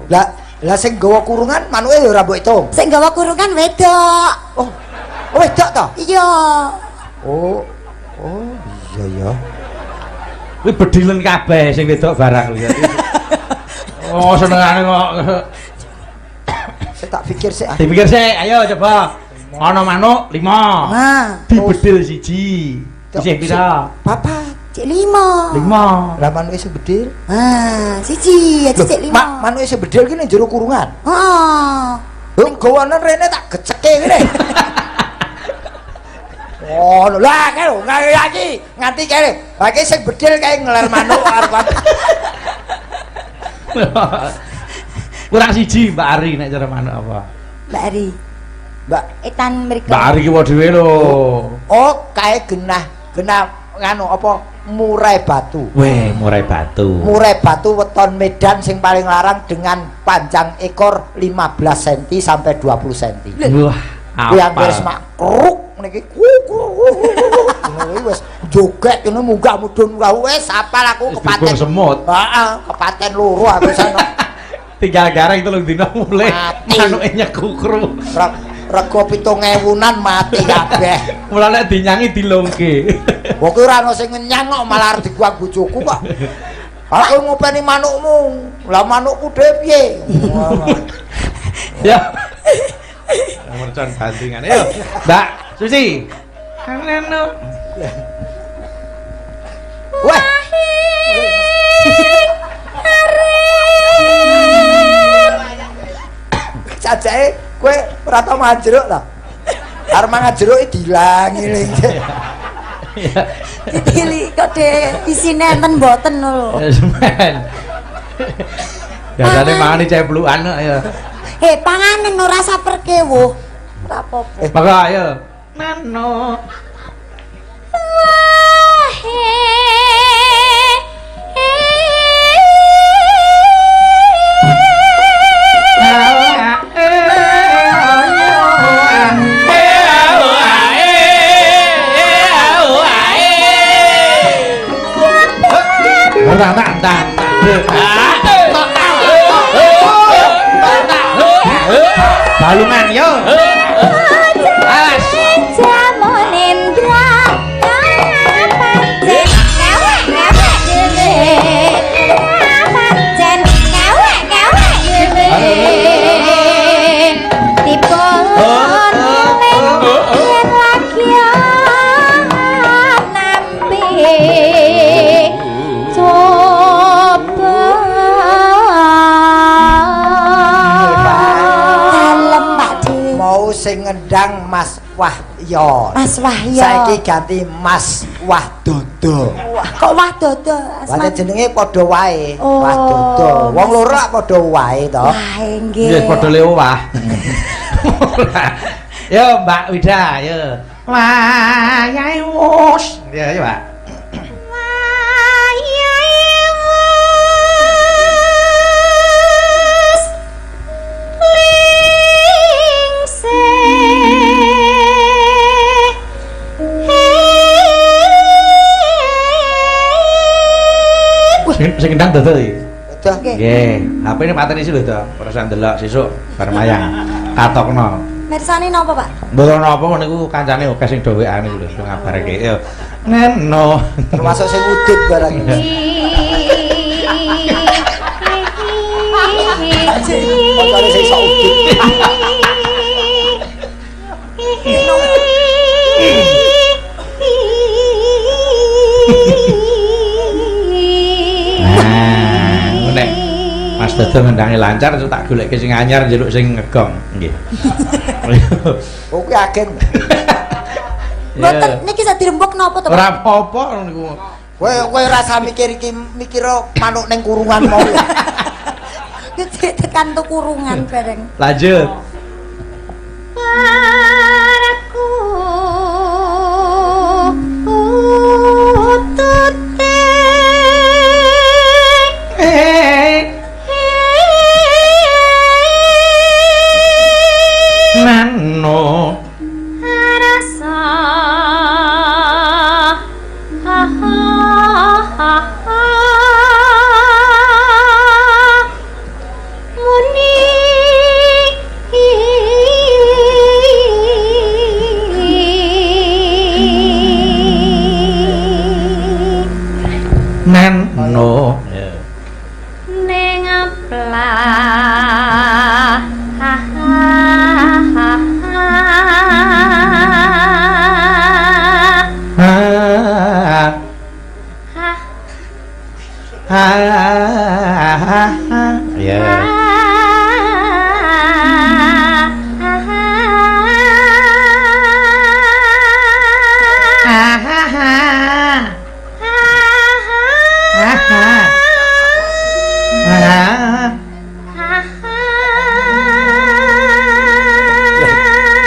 Lah sing nggawa kurungan manuke ya ora mbok hitung. Sing gawa kurungan wedok. Oh, wedok to? Iya. Oh, iya ya. Kuwi bedilen kabeh sing wedok barang kuwi. Oh, senengane kok. Saya tak pikir sih. Dipikir sik, ayo coba. Ana manuk 5. Nah, Dibedil siji. Isih pira? Papat. cek 5. 5. Lah manuke sing bedil. Ah, siji, ya cek 5. Manuke sing bedil ki ning jero kurungan. Heeh. Ning gawanen rene tak geceke ngene. Oh, lah kae lho, nganti kene. Lah iki sing bedil kae ngeler manuk arep. Kurang siji Mbak Ari nek cara manuk apa? Mbak Ari. Mbak, Etan mriko. Mbak Ari ki wae dhewe lho. oh kae genah nganu apa murai batu. Weh, murai batu. Murai batu weton Medan sing paling larang dengan panjang ekor 15 cm sampai 20 cm. Wah, Yang apa? wis mak kruk niki. Wis joget ngono munggah mudhun wis apal aku kepaten. Semut. Heeh, kepaten loro aku sana. Tinggal gareng 3 dina mulai. Mati. Manuke nyekukru. Rego 7.000-an mati kabeh. Mulane dinyangi dilongke. Kok ora ono sing ngenyang kok malah arep diguang bojoku kok. Aku ngopeni manukmu. Lah manukku dhewe piye? Ya. Mercon bandingan. Ayo, Mbak Susi. Halo. Wah. Cacake kowe ora tau mangan jeruk ta? Arep mangan jeruk dilangi ning. Dipilih kok Dek, isine enten mboten lho. Ya semen. Biasane mangane ceplukan ayo. Panganen ora saperke wo. Ora apa-apa. Maka ayo. Nano. Balungan yo. Awas. Jamun Indra jen ngawek dhewe jen ngawek dhewe dipun yen lagi nampi coba Dalem Pak Dik. Mau sing ngendang Mas Wahyo. Mas Wahyo. Saiki ganti Mas Wahdodo. Wah, kok Wahdodo? Wale jenenge padha wae. Oh. Wahdodo. Wong loro lak padha wae to. Wah, nggih. Nggih padha lewah. Yo Mbak Wida, yo. Wah, yai wos. Ya, yo, Pak. dodol iki. Udah. Nggih, HP ini pateni sih lho to. Ora usah ndelok sesuk bar mayang. Katokno. Mirsani napa, Pak? Mboten napa niku kancane akeh sing dhewekan niku lho sing ngabarake. Yo. Ngeno. Termasuk sing udut barang. Montone sing sok udut. Nek Mas Dodo ngendangi lancar tak goleke sing anyar njaluk sing ngegong nggih. Oh kuwi agen. Mboten niki sak dirembuk napa to, Pak? Ora apa-apa niku. Kowe rasa mikir iki mikira manuk ning kurungan mau. Gede tekan tuh kurungan bareng. Lanjut. Paraku utute Nano rasa muni Nano ning ya.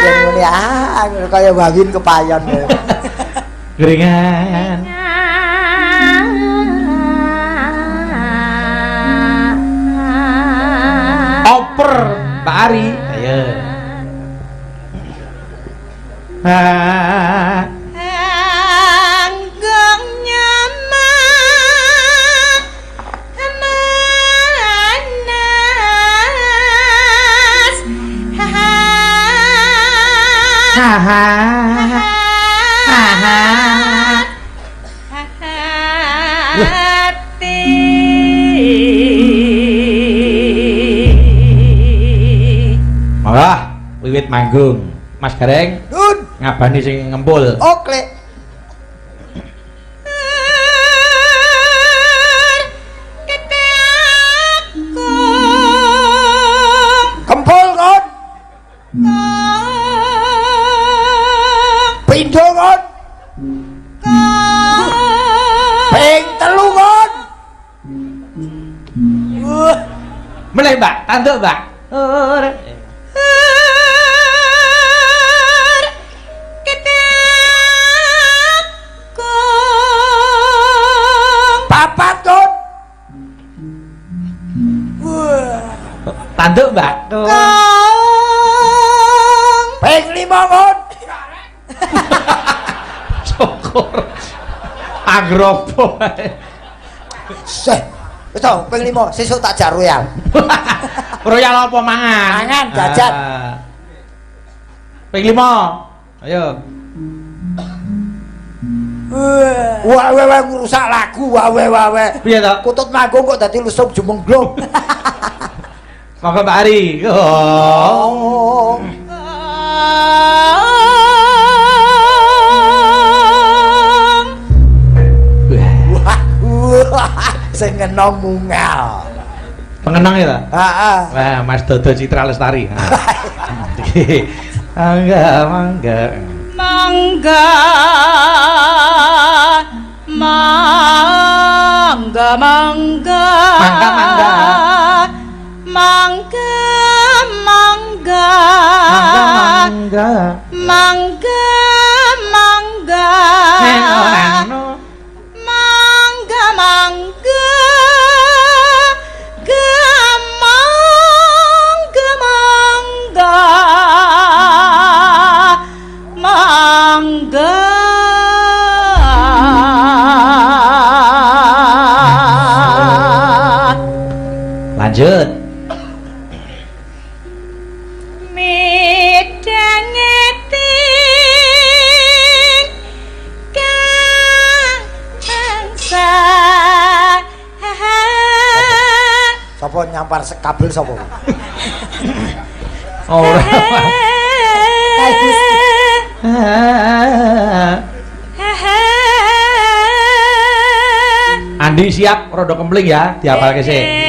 Yen ngene kaya wawin kepayon. Geringan. Oper Mbak Ari. Ayo. Anggung nyaman manas Malah wiwit manggung Mas Gareng Dun, ngabani sing ngempul. oke. Kempul kon. Pindho kon. Ping telu kon. Mulai Mbak, tanduk Mbak. Papat kon. Tanduk Mbak. Ping 5 kon. Syukur. Agropo. Seh. Wis to, ping 5 sesuk tak jak royal. Royal apa mangan? Mangan, jajan. Ping 5. Ayo. Wah, wewe ngrusak lagu, wae. Piye to? Kutut manggung kok dadi lusuk jumenglung. Monggo Mbak Ari. Oh. Wah, sing ngenong mungal. Pengenang ya ta? Heeh. Wah, Mas Dodo Citra Lestari. Mangga. mangga mangga mangga mangga mangga mangga mangga mangga mangga mangga Lanjut. Midengeting kang angsa. Sapa nyampar kabel sapa? Ora. Andi siap rodo kempling ya, dihafalke sih.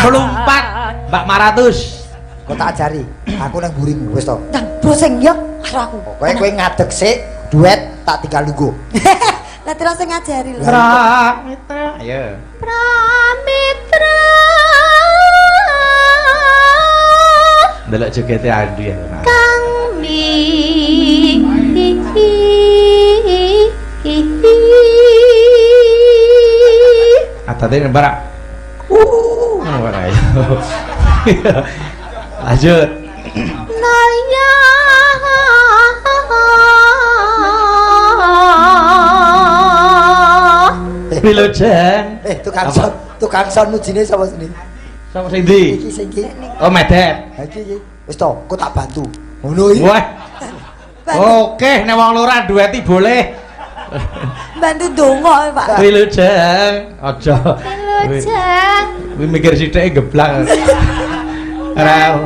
Melumpat Mbak Maratus. Kok tak ajari? Aku nang burimu wis to. Nang broseng ya karo aku. Kowe ngadeg sik, duet tak tinggal lungguh. Lah terus sing ngajari lho. Pramitra. Ayo. Pramitra. Delok jogete Andi ya. Kami Atate barak. Ora ayo. Lanjut. Naya Wilujeng. Tukang son mujine sapa sini? Sapa sing ndi? Iki sing iki. Oh, Medet. Ha iki. Wis to, kok tak bantu. Ngono iki. Wah. Oke, nek wong lurah dueti boleh. Bantu donga Pak. Wilujeng. Aja. Wilujeng. Kuwi mikir sithike geblak. Ora.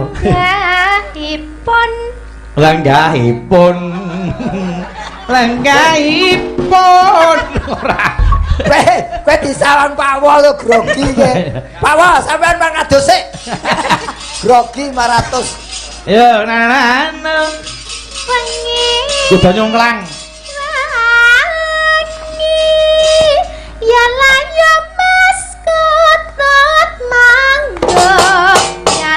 Langgahipun. Langgahipun. Langgahipun. Ora. Kowe disawang Pak Wo lho grogi iki. Pak Wo, sampean mang adus sik. Grogi 500. Yo, nana. Wengi. Kudu nyongklang. Ya layo mas kutut mangga ya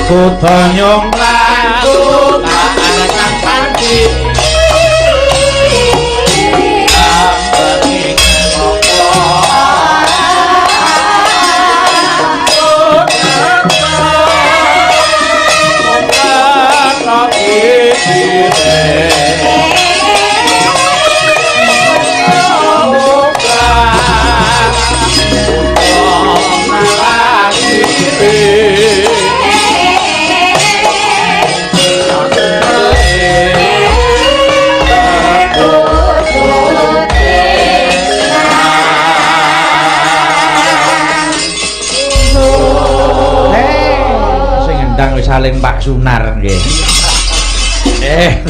Kudu nyongklang tukakan kang pandi. Saling Pak Sunar nggih.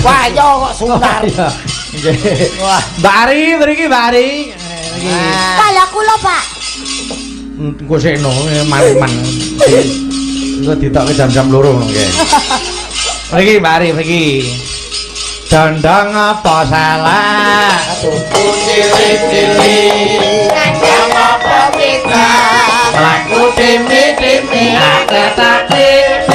Wah, yo kok Sunar. Nggih. Wah, Mbak Ari mriki, Mbak Ari. Kala kula, Pak. Engko sekno man-man. Engko ditokke jam-jam 2 ngono nggih. Mriki Mbak Ari mriki. Dandang apa salah? Tuku cilik-cilik. Dandang apa bisa? Laku demi-demi atet-atet.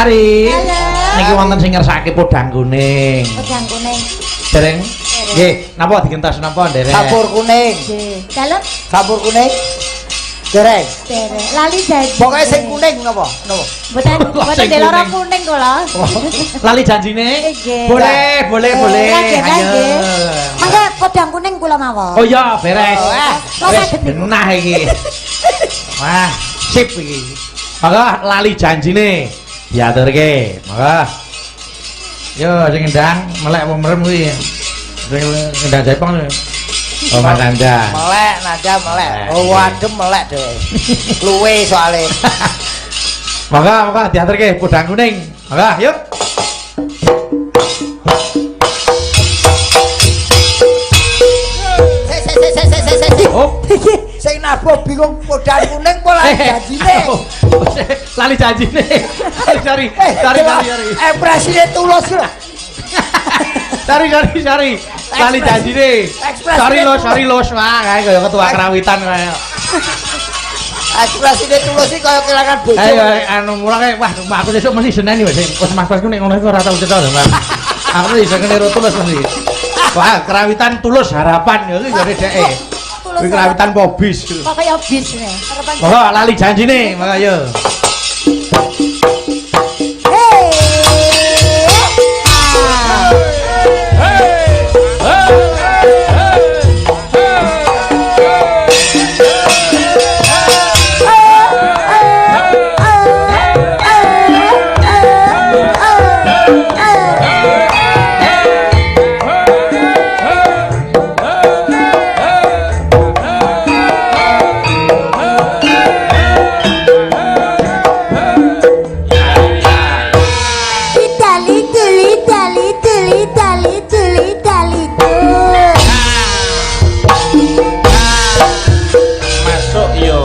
Ari. Halo. Niki wonten sing ngersake podang kuning. Pedang kuning. Dereng. Nggih, napa digentos napa, Dereng? Kapur kuning. Nggih. Dalem Kapur kuning. Dereng. derek. Lali janji. Pokoknya sing kuning napa? Napa? Mboten Sing deloro kuning. kuning kula. Lali janjine? Nggih. Boleh. Lagi Ayo. nggih. Mangga pedang kuning kula mawon. Oh iya, beres. Wah, Wis genah iki. Wah, sip iki. Maka lali janjine diaturke. Maka yo sing ndang melek apa merem kuwi. Sing ndang Jepang. Oh, Mas Anda. Melek nada melek. Oh, adem melek dhewe. Luwe soalé. Maka diaturke podang kuning. Maka yuk. Oh, Sing nabo bingung podang kuning apa lali janjine. Lali janjine. Cari. Presiden tulus lho. Cari. Lali janjine. Sorry los. Wah, kaya ketua kerawitan kaya. Presiden tulus iki kaya kelangan bojo. Ayo anu mulai kayak wah aku besok mesti seneni wis mas-masku nek ngono iku ora tau cetha lho, Mas. Aku iso kene tulus mesti. Wah, kerawitan tulus harapan ya iki jare dheke. Kuwi kerawitan pobis. Pokoke bis nih. Monggo lali janjine, maka yo. Masuk yo.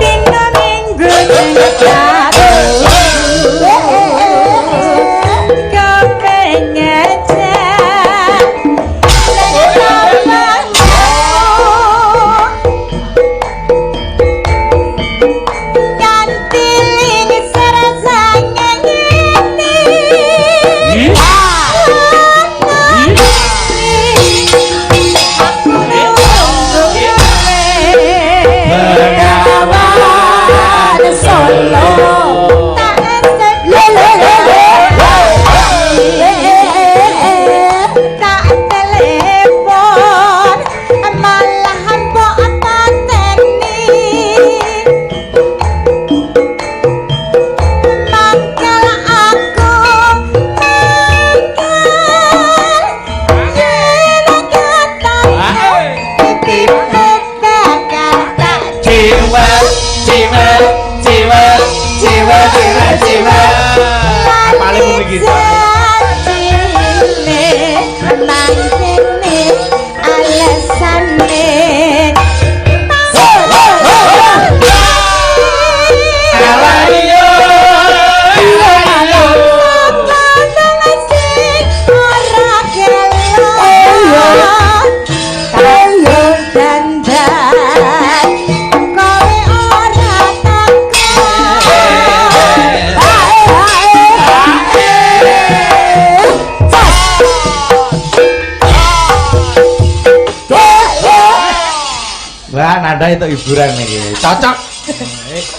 Wah, nada itu hiburan nih, cocok.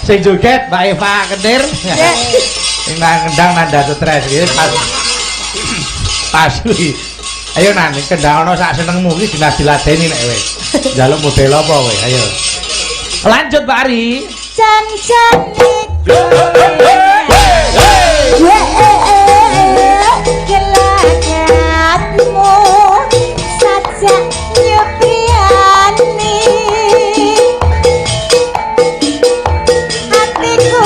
Sing joget Mbak Eva Kentir. Sing ngendang nada stres iki pas kuwi. Ayo nang kendang ana sak senengmu iki diladeni nek wis. Njaluk model apa kowe? Ayo. Lanjut Mbak Ari. Jan-jan gelagatmu sajak nyepiani hatiku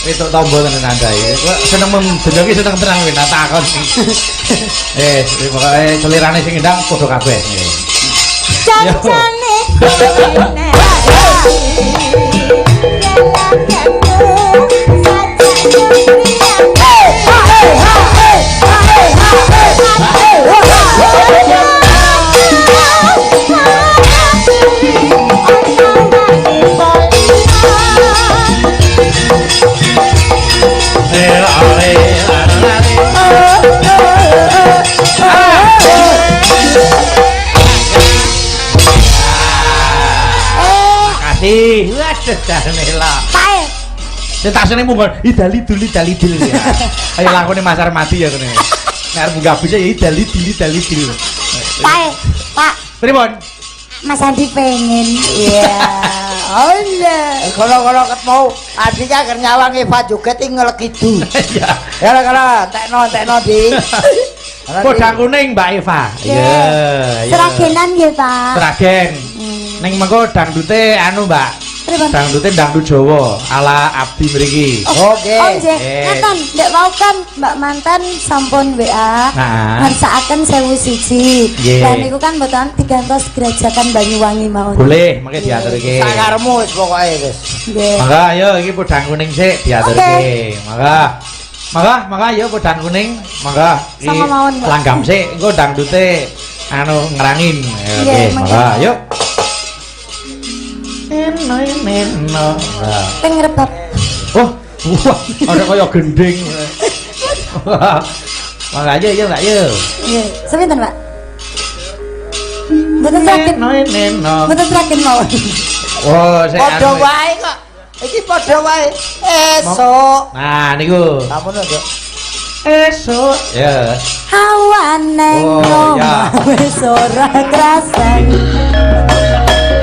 Itu tombol tenan andai. Kok seneng mendelok iki seneng tenang kowe tak takon. Pokoke selirane sing ndang padha kabeh. Cancane nek Wes Danela. Pae. Sing tak seneng mung idali duli dali dil ya. Ayo lakone Masar mati ya kene. Nek arep buka bisa ya idali dili dali dil. Pae, Pak. Pripun? Mas Andi pengen. Iya. Allah. Kalau ketemu adike agar nyawang Eva joget iki ngelekidu. Iya. Ya kalau tekno di. Kodang kuning Mbak Eva. Iya. Seragenan nggih, Pak. Seragen. Ning mengko dangdute anu, Mbak. Pripun? Dangdute dangdut Jawa ala Abdi mriki. Oke. Oh, nggih. Ngaten, ndek wau kan Mbak mantan sampun WA. Nah. Ngersakaken 1001. Nggih. Lah niku kan mboten digantos Gerajakan Banyuwangi mawon. Boleh, mengke diaturke. Sakarmu wis pokoke wis. Nggih. Mangga ayo iki podang kuning sik diaturke. Mangga ayo podang kuning. Mangga iki Sama mawon, Mbak. langgam sik engko dangdute anu ngerangin. Oke, Nggih, mangga mangga. ayo. Neno. Ping rebab. Oh, wah, ada kaya gending. Mangga ayo ya, Mbak, yo. Nggih. Sebentar, Pak. Mboten sakit. Neno. Mboten sakit mawon. Oh, sik Padha anu. wae kok. Iki padha wae. Esuk. Nah, niku. Sampun Nduk. Esuk. Ya. Hawane Oh, ya. wis ora krasan.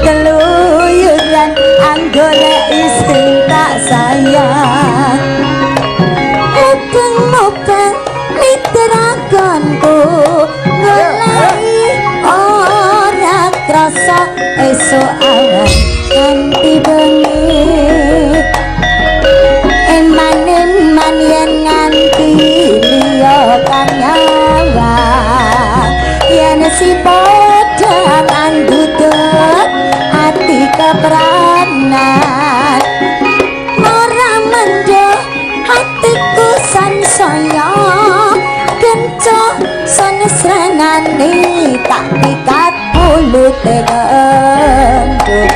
Keluyuran anggoleki sing tak sayang. Mubeng-mubeng miteragonku goleki ora krasa esuk awan kanthi bengi. Eman-eman yen nganti liya kang nyawa yen si podang anggudut ati kepranan ora mendho hatiku sansaya kencok sanesrangane tak pikat mulute gendut.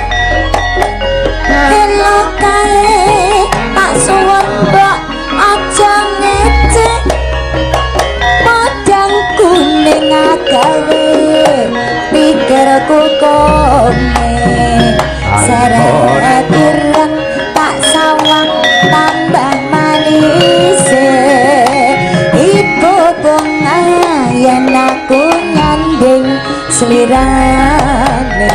Hello kae tak suwun mbok aja ngecek podang kuning agawe pikirku kone seret ireng tak sawang tambah manis ibu bunga yen aku nyanding slirane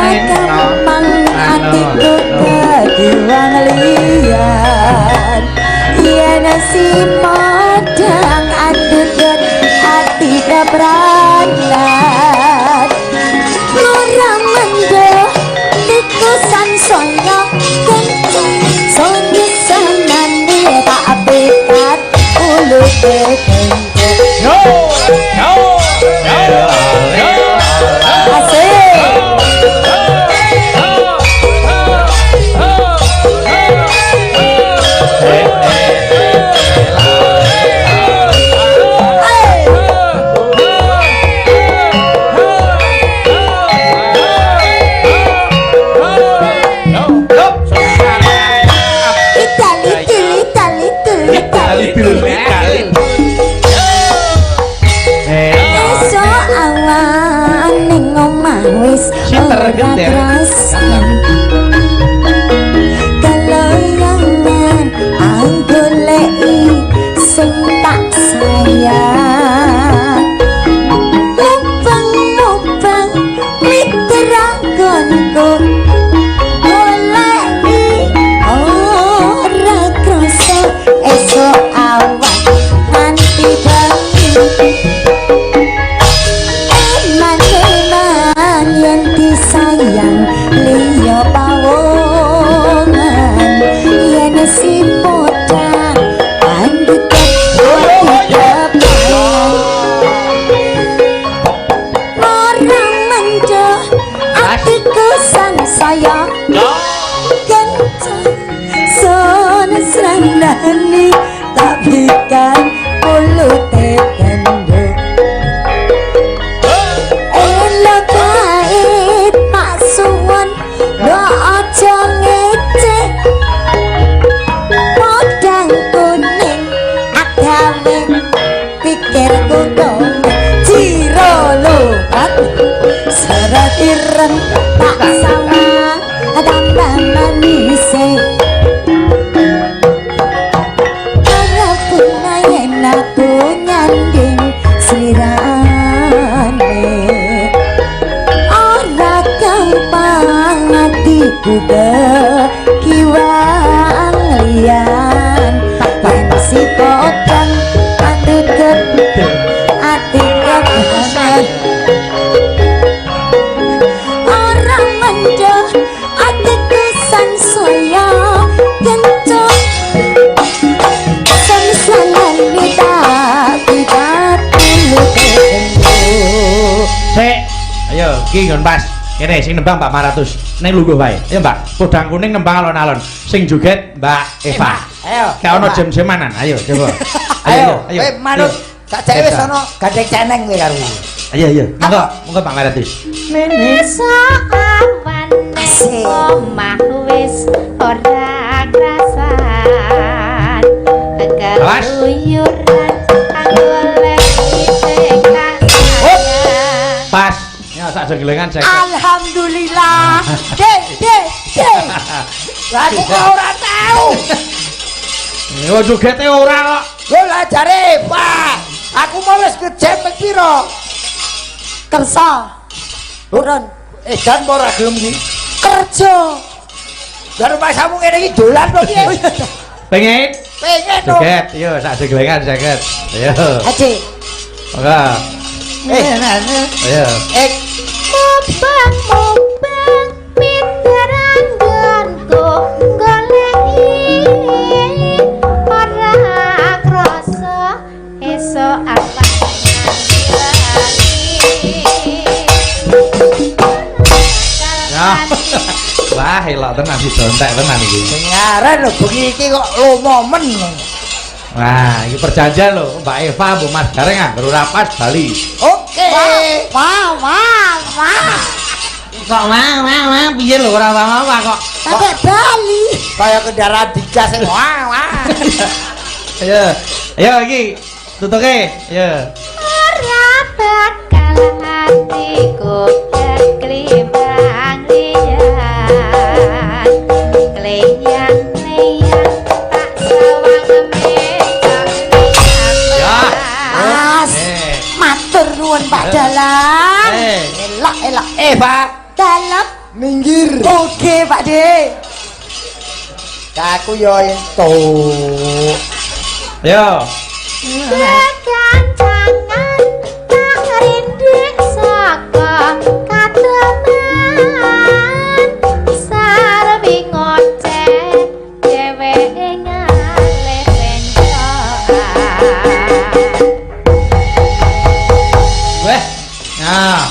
gampang hatiku dadi wong liyan yen si podang andut hati kebranan ora mendho tikusan saya kenceng sonyo sanane tak pikat ulute Yo. asik kencang sono srandani tapi kan mulute kendo elo kae Pak Suwon lo aja ngece podang kuning agawe pikirku dong jiro lupat serat ireng tak sawang tambah manise walaupun yen aku nyanding slirane ora gampang atiku kiwang liyan pensi podang adeget ati kebanan orang mendoh atiku sansaya kencok samsalan tapi dulu Sik. Ayo, iki nggon pas. Kene sing nembang Mbak Maratus. Ning lungguh wae. Ayo Mbak, podang kuning nembang alon-alon. Sing joget Mbak Eva. Ayo. Kayak ono jem-jemanan. Ayo coba. Ayo, manut sak dhewe wis ana gandeng ceneng kowe karo. Ayo, ayo. Monggo Mbak Maratus. Meneso awan ning omah wis ora krasan keluyuran golek sing kasayang Pas. Ya sak jegelengan saya. alhamdulillah dek Lah kok ora tau. Yo jogete ora kok. Lho lah jare, Pak. Aku mau wis ngejem ping pira? kersa Turun. Edan apa ora gelem iki? kerja Lah pasamu ngene iki dolan to piye? Pengen Pengen to. joget. Yo sak jegelengan jaget. Ayo. aji Monggo. Ayo. mubang piteranggonku goleki ora krasa esuk apa Ya. Wah, elok tenan si dontek tenan iki. Sing ngaran lho bengi iki kok lumomen. Wah, iki perjanjian lho, Mbak Eva, Bu Mas Gareng anggar ora pas Bali. Oke. wah Kok wah, piye lho ora apa-apa kok. sampai Bali Kaya kendaraan dicas sing wah. Ayo. Ayo iki tutuke. Ayo. ora bakal hatiku keklimbang liyan kleyang tak sawang mecak Ya. Mas matur nuwun Pak Dalang elak Pak. dalam Minggir. oke Pak De Aku yo ento. Ayo. kekancangan tak rindik saka kateman sarbi ngoceh dheweke ngalih pencoan Weh. Nah.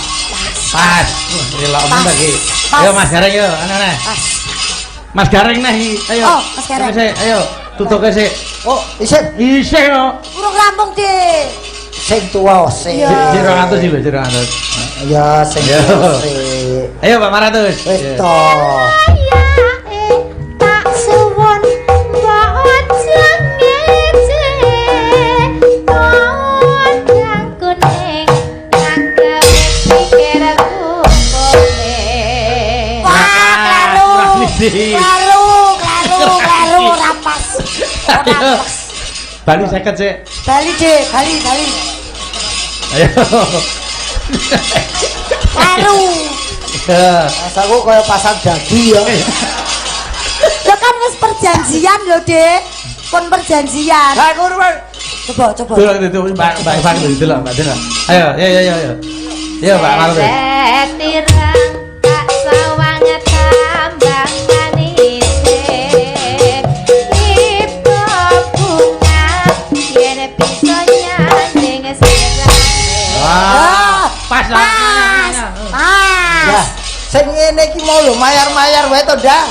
Pas. Elok men iki. Ayo Mas Gareng yo, ana. Mas Gareng nah iki. Ayo. Oh, Mas Gareng. Tutuke sik, ayo. Tutuke sik. Oh, isin. Isih yo. urung rampung De Sing tuwa sing. Sik 200 iki lho, 200. Ya sing Ya. tuwa sik. Ayo Pak Maratus. Wis to. ayae tak suwun mbok aja ngece podang kuning anggawe pikirku boleh wah klaru Siji. klaru rapas Ayo. Bali 50 sik. Bali De Bali Ayo. klaru Ya. Rasaku kaya pasang dadi ya. lo kan wis perjanjian lo De pun perjanjian Lah ngono wae. coba Delok itu Mbak Eva delok, Mbak delok. Ayo. Ayo Pak Maratus. Tirang tak sawang tambang manis itu bunga yen bisa nyanding sirane Wah. Pas lah. Mas Ya, Sing ngene iki mau lho mayar-mayar wae to, Ndak.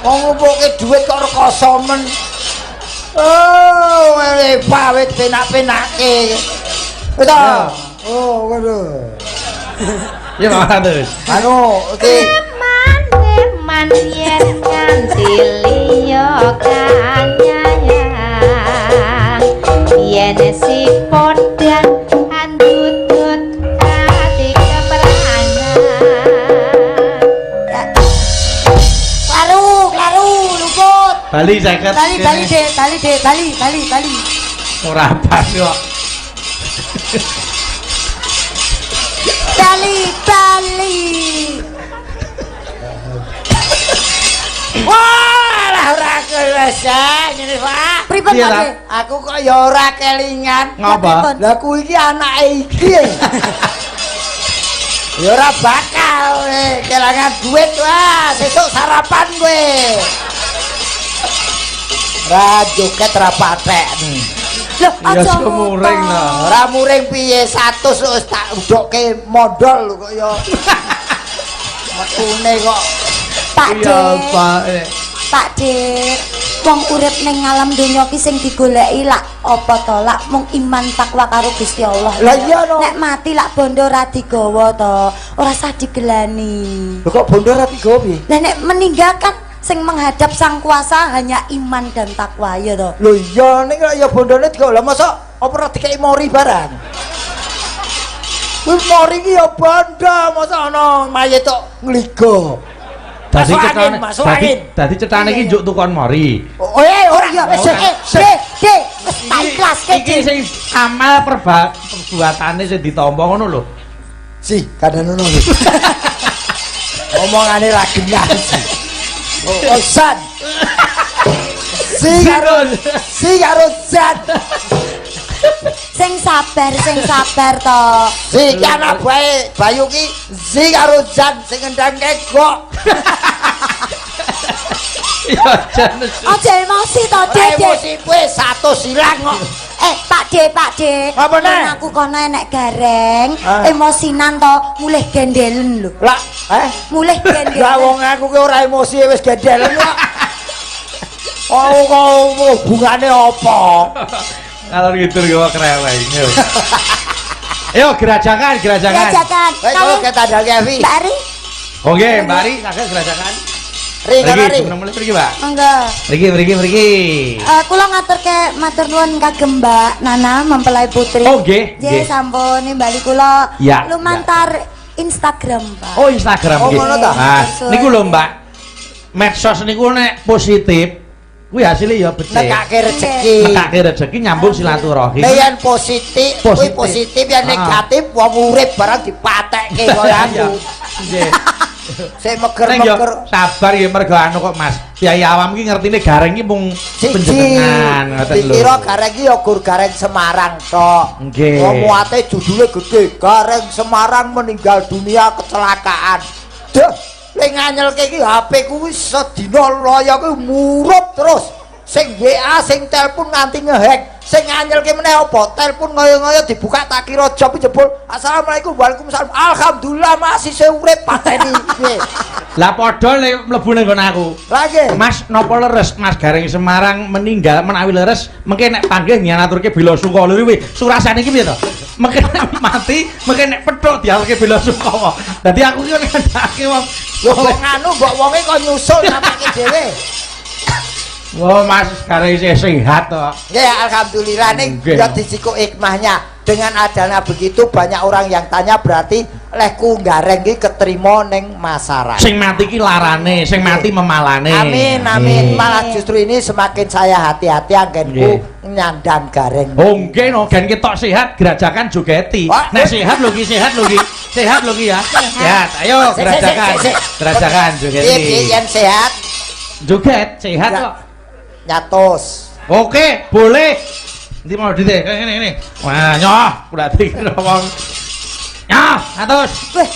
Wong ngumpuke dhuwit kok rekoso men. Oh, wit penak-penake. Wis ta? Oh, waduh. Ya Mas. Anu, iki Man yen nganti liya kanyayang yen si podang andutut ati keperangan Klaru luput. Bali 50. Bali. Ora pas kok. Bali. wah, lah ora kelesen ngene, Pak. Pripun Iya, Pak? Aku kok ya ora kelingan. Ngapa? Lah kuwi iki anake iki. Ya ora bakal kelangan duit wah, sesuk sarapan kowe. Ra joget ra patek. Loh, Ya aja semuring ngono. lah. Ora muring piye 100 wis tak udokke modal lho kok ya. Metune kok. Pak Iya, Dik. Pak. Pak Dik, wong urip ning alam donya ki sing digoleki lak apa to? Lak mung iman takwa karo Gusti Allah. Lah iya no. Nek mati lak bondo ra digawa to, ora usah digelani. Lho kok bondo ra tiga piye? Lah nek meninggalkan sing menghadap sang kuasa hanya iman dan takwa ya to. Lho iya ning ya bondone tiga. Lah mosok apa ora dikeki mori barang? Kuwi mori ki ya bondo, mosok ana mayit tok ngligo. Dadi Masuk cetane angin, masuk angin. dadi cetane iki njuk tukon mori. Oh ora ya wis Dek, wis tak ikhlaske Iki sing amal perbuatane sing ditampa ngono lho. Si, kadang ngono lho. Omongane ra genah si. Oh, San. Si karo San. Sing sabar to. Si ki anak bae Bayu ki si karo Jan sing ngendang kegok. Ya jan. Aja emosi to, Dik. Emosi kowe 100 silang kok. Pak Dik. Apa nek? Yen aku kono enek gareng, Ah. emosinan to, mulih gendelen lho. Lah, Mulih Lah gendelen. wong aku ki ora emosi wis gendelen kok. Oh, kok hubungane apa? Kalau gitu gua kereweng. Ayo gerajakan. Jajakan. Wes kok kita ada Kevi. Mbak Ari, Oke, mari saged gerajakan. Ring Mriki, kari. mulai pergi, Pak. monggo. Mriki. Kula ngaturke matur nuwun kagem Mbak Nana mempelai putri. Oh, nggih, Nggih, nggih. sampun nimbali kula Ya, lumantar Instagram, Pak. Oh, Instagram Oh, nggih. ngono ta? Nah, Sesuai. niku lho, Mbak. Medsos niku nek positif, kuwi hasilnya ya becik. Nekake rezeki. Nekake rezeki nyambung silaturahim. Nek yen positif, kuwi Positif. positif yen negatif wong urip barang dipatekke kaya aku. Nggih. Sik Neng yo meger-meger. sabar ya mergo anu kok Mas. Kyai awam ki ngertine gareng ki mung Siji. penjenengan ngoten lho. Dikira gareng ki ya gur gareng Semarang tok. Nggih. Wong muate judule gede, Gareng Semarang meninggal dunia kecelakaan. Duh, lek nganyelke ki HP kuwi sedina laya kuwi murup terus. Sing WA sing telepon nganti ngehack. Sing nganyelke meneh apa? Telepon ngoyo-ngoyo dibuka tak kira job jebul. Assalamualaikum waalaikumsalam. Alhamdulillah masih isih urip pateni piye. Lah padha nek mlebu ning nggon aku. Lagi. Mas napa leres Mas Gareng Semarang meninggal menawi leres mengke nek panggih nyanaturke bela sungkawa lho kuwi surasane iki piye to? Mengke nek mati mengke nek pethuk dialke bela sungkawa. Dadi aku ki ngandake wong Wong anu mbok wonge kok nyusul namake dhewe. wah Mas Gareng isih sehat to. Ya alhamdulillah nih Nggih. ya disiko hikmahnya. Dengan adanya begitu banyak orang yang tanya berarti lehku gareng iki keterima ning masyarakat. Sing mati ki larane, sing mati memalane. Amin amin. Malah justru ini semakin saya hati-hati anggenku nyandang gareng. Oh nggih no, gen ketok sehat gerajakan jogeti. Wah, Nek sehat lho ki, sehat lho ki. Sehat lho ki ya. Sehat. Ayo gerajakan. Gerajakan jogeti. Piye yen sehat Joget sehat Ya. kok. nyatos. Oke, boleh. Nanti mau dite, kayak ini. Wah, nyoh, udah dikira wong. Nyoh, atus. Weh,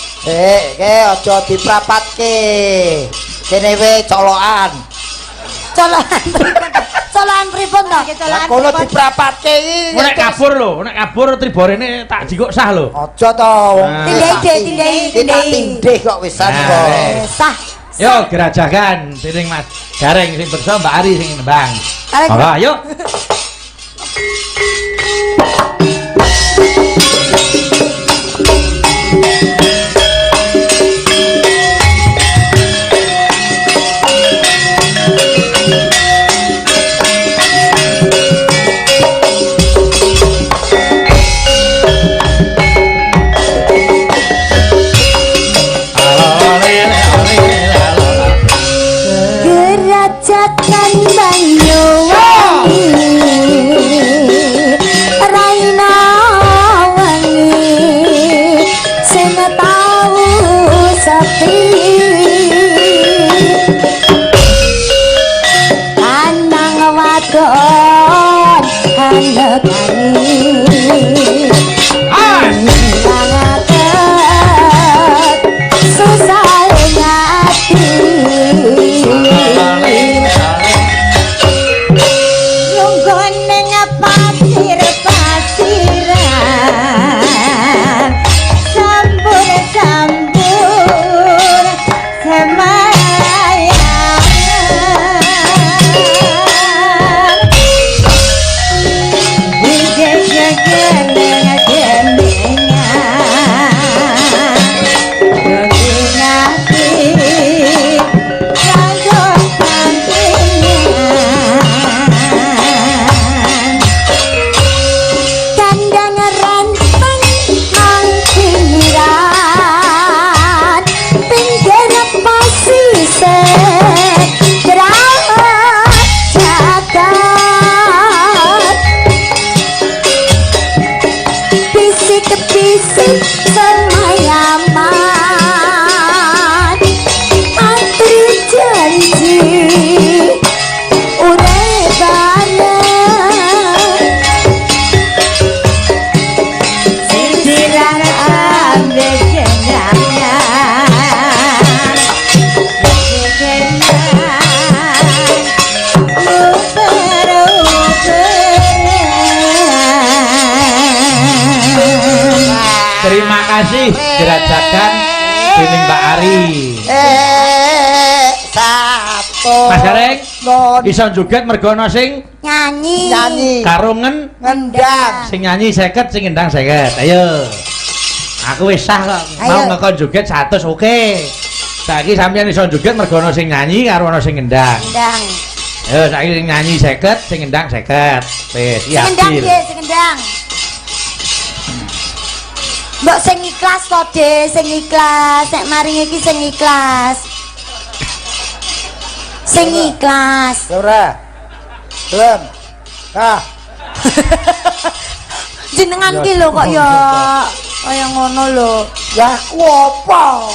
Ke aja diprapatke. Kene we colokan. Colokan pripun to? Lah kono diprapatke iki. Nek kabur triborene tak jikok sah lho. Aja to wong. Tindih kok wisan Nah, kok. Sah. Yo gerajakan dening Mas Gareng sing bersa Mbak Ari sing nembang. Monggo ayo. Gerajakan Banyuwangi Raina wangi sing tau sepi andang wadon hanekani susah ngati Terima kasih gerajakan dening Mbak Ari. Satu. Mas Gareng Non iso joget mergo ana sing nyanyi karo ngendang. sing nyanyi 50 sing ngendang 50. Ayo. Aku wis sah kok. Mau Ayo. ngekon joget 100 oke. Saiki sampeyan iso joget mergo ana sing nyanyi karo ana sing ngendang. Ngendang. Ayo saiki sing nyanyi 50 sing ngendang 50. Wis, Sing ngendang piye sing ngendang? Mbok sing ikhlas to, De, sing ikhlas. Nek maring iki sing ikhlas. Sing ikhlas. Ora. Belum. Ah. Jenengan ki lho kok ya kaya ngono lho. Ya aku apa?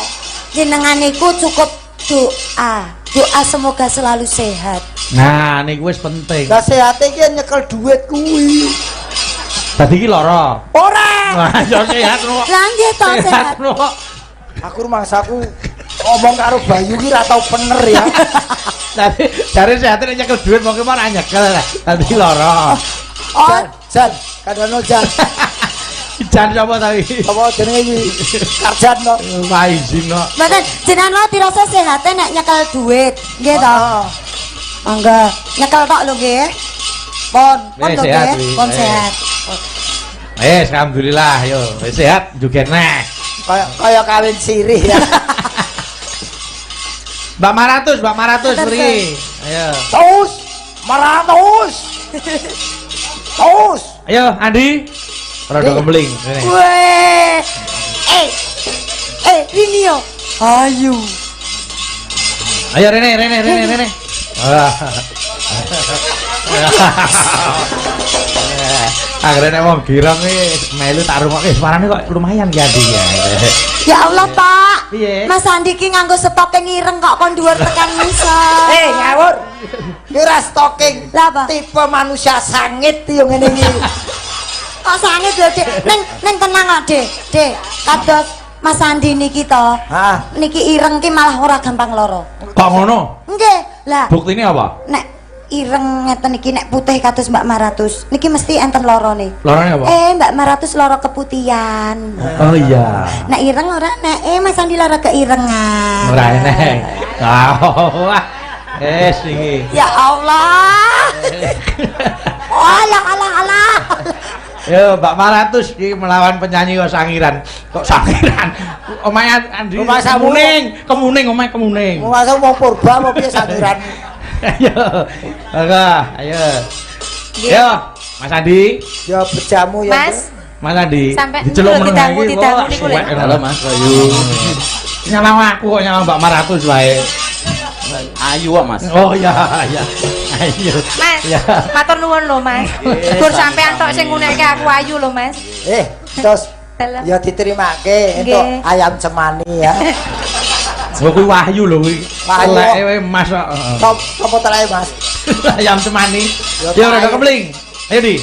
Jenengan iku cukup doa. Doa semoga selalu sehat. Nah, niku wis penting. Lah sehate iki nyekel duit kuwi. Tadi iki lara. Ora. Wah, yo sehat lho. Lah nggih to sehat. lho. Aku rumangsaku ngomong karo Bayu ki ra tau bener ya. Tadi jare sehat nek nyekel duit mongke ora nyekel. Tadi lara. Oh, Jan, kadang Jan. Jan sapa ta iki? Apa jenenge iki? Karjan to. Wah, izin kok. mboten jenengan lo dirasa sehat nek nyekel duit. Nggih to? Mangga, nyekel tok lho nggih. Pon lho sehat, nggih, pon sehat. Wis, alhamdulillah yo. Wis sehat joget neh. Kaya kawin sirih ya. Mbak Maratus beri. Ayo. Terus, maratus. Terus. Ayo, Andi. Rada kemling. Rene. Weh. Rini yo. Ayo. Ayo Rene. Akhirnya wong girang melu tak rungokke suarane kok lumayan ki Andi ya. Ya Allah, Pak. Piye? Mas Andi ki nganggo stoke ngireng kok kon dhuwur tekan ngisor. Ngawur. Ki ora stalking. Lah apa? Tipe manusia sangit yo ngene iki. Kok sangit lho, Dik. Ning tenang kok, Dik. Dik, kados Mas Andi niki to. Hah. Niki ireng ki malah ora gampang lara. Kok ngono? Nggih, Lah, Buktine apa? nek ireng ngeten iki nek putih kados Mbak Maratus niki mesti enten lorone. Lorone apa? Mbak Maratus loro keputihan. Oh iya. Nek ireng ora nek Mas Andi loro keirengan. Ora enek. Wah. Iki. Ya Allah. Alah. Yo Mbak Maratus iki melawan penyanyi kok sangiran. Kok sangiran? Omahe Andi. Omah Kemuning, omahe Kemuning. Masa wong purba apa piye sangiran? Ayo. Ayo. Yo, Mas Andi. Ya bejamu ya. Mas, Mas Andi. sampai diceluk dulu meneng iki. didangu niku lho. Halo Mas Bayu. Nyalang aku kok nyalang Mbak Maratus wae. Ayu kok Mas. Oh iya. Ayo. Mas, Ya. matur nuwun lho Mas. Gur sampean tok sing ngunekke aku ayu lho Mas. Terus Dalam. ya diterimake Nggih. entuk ayam cemani ya. Oh kuwi Wahyu lho kuwi. Wahyu. Teleke wae Mas kok. Apa teleke Mas? Ayam cemani. Ya, Yo rada Pak. kepling. Ayo di.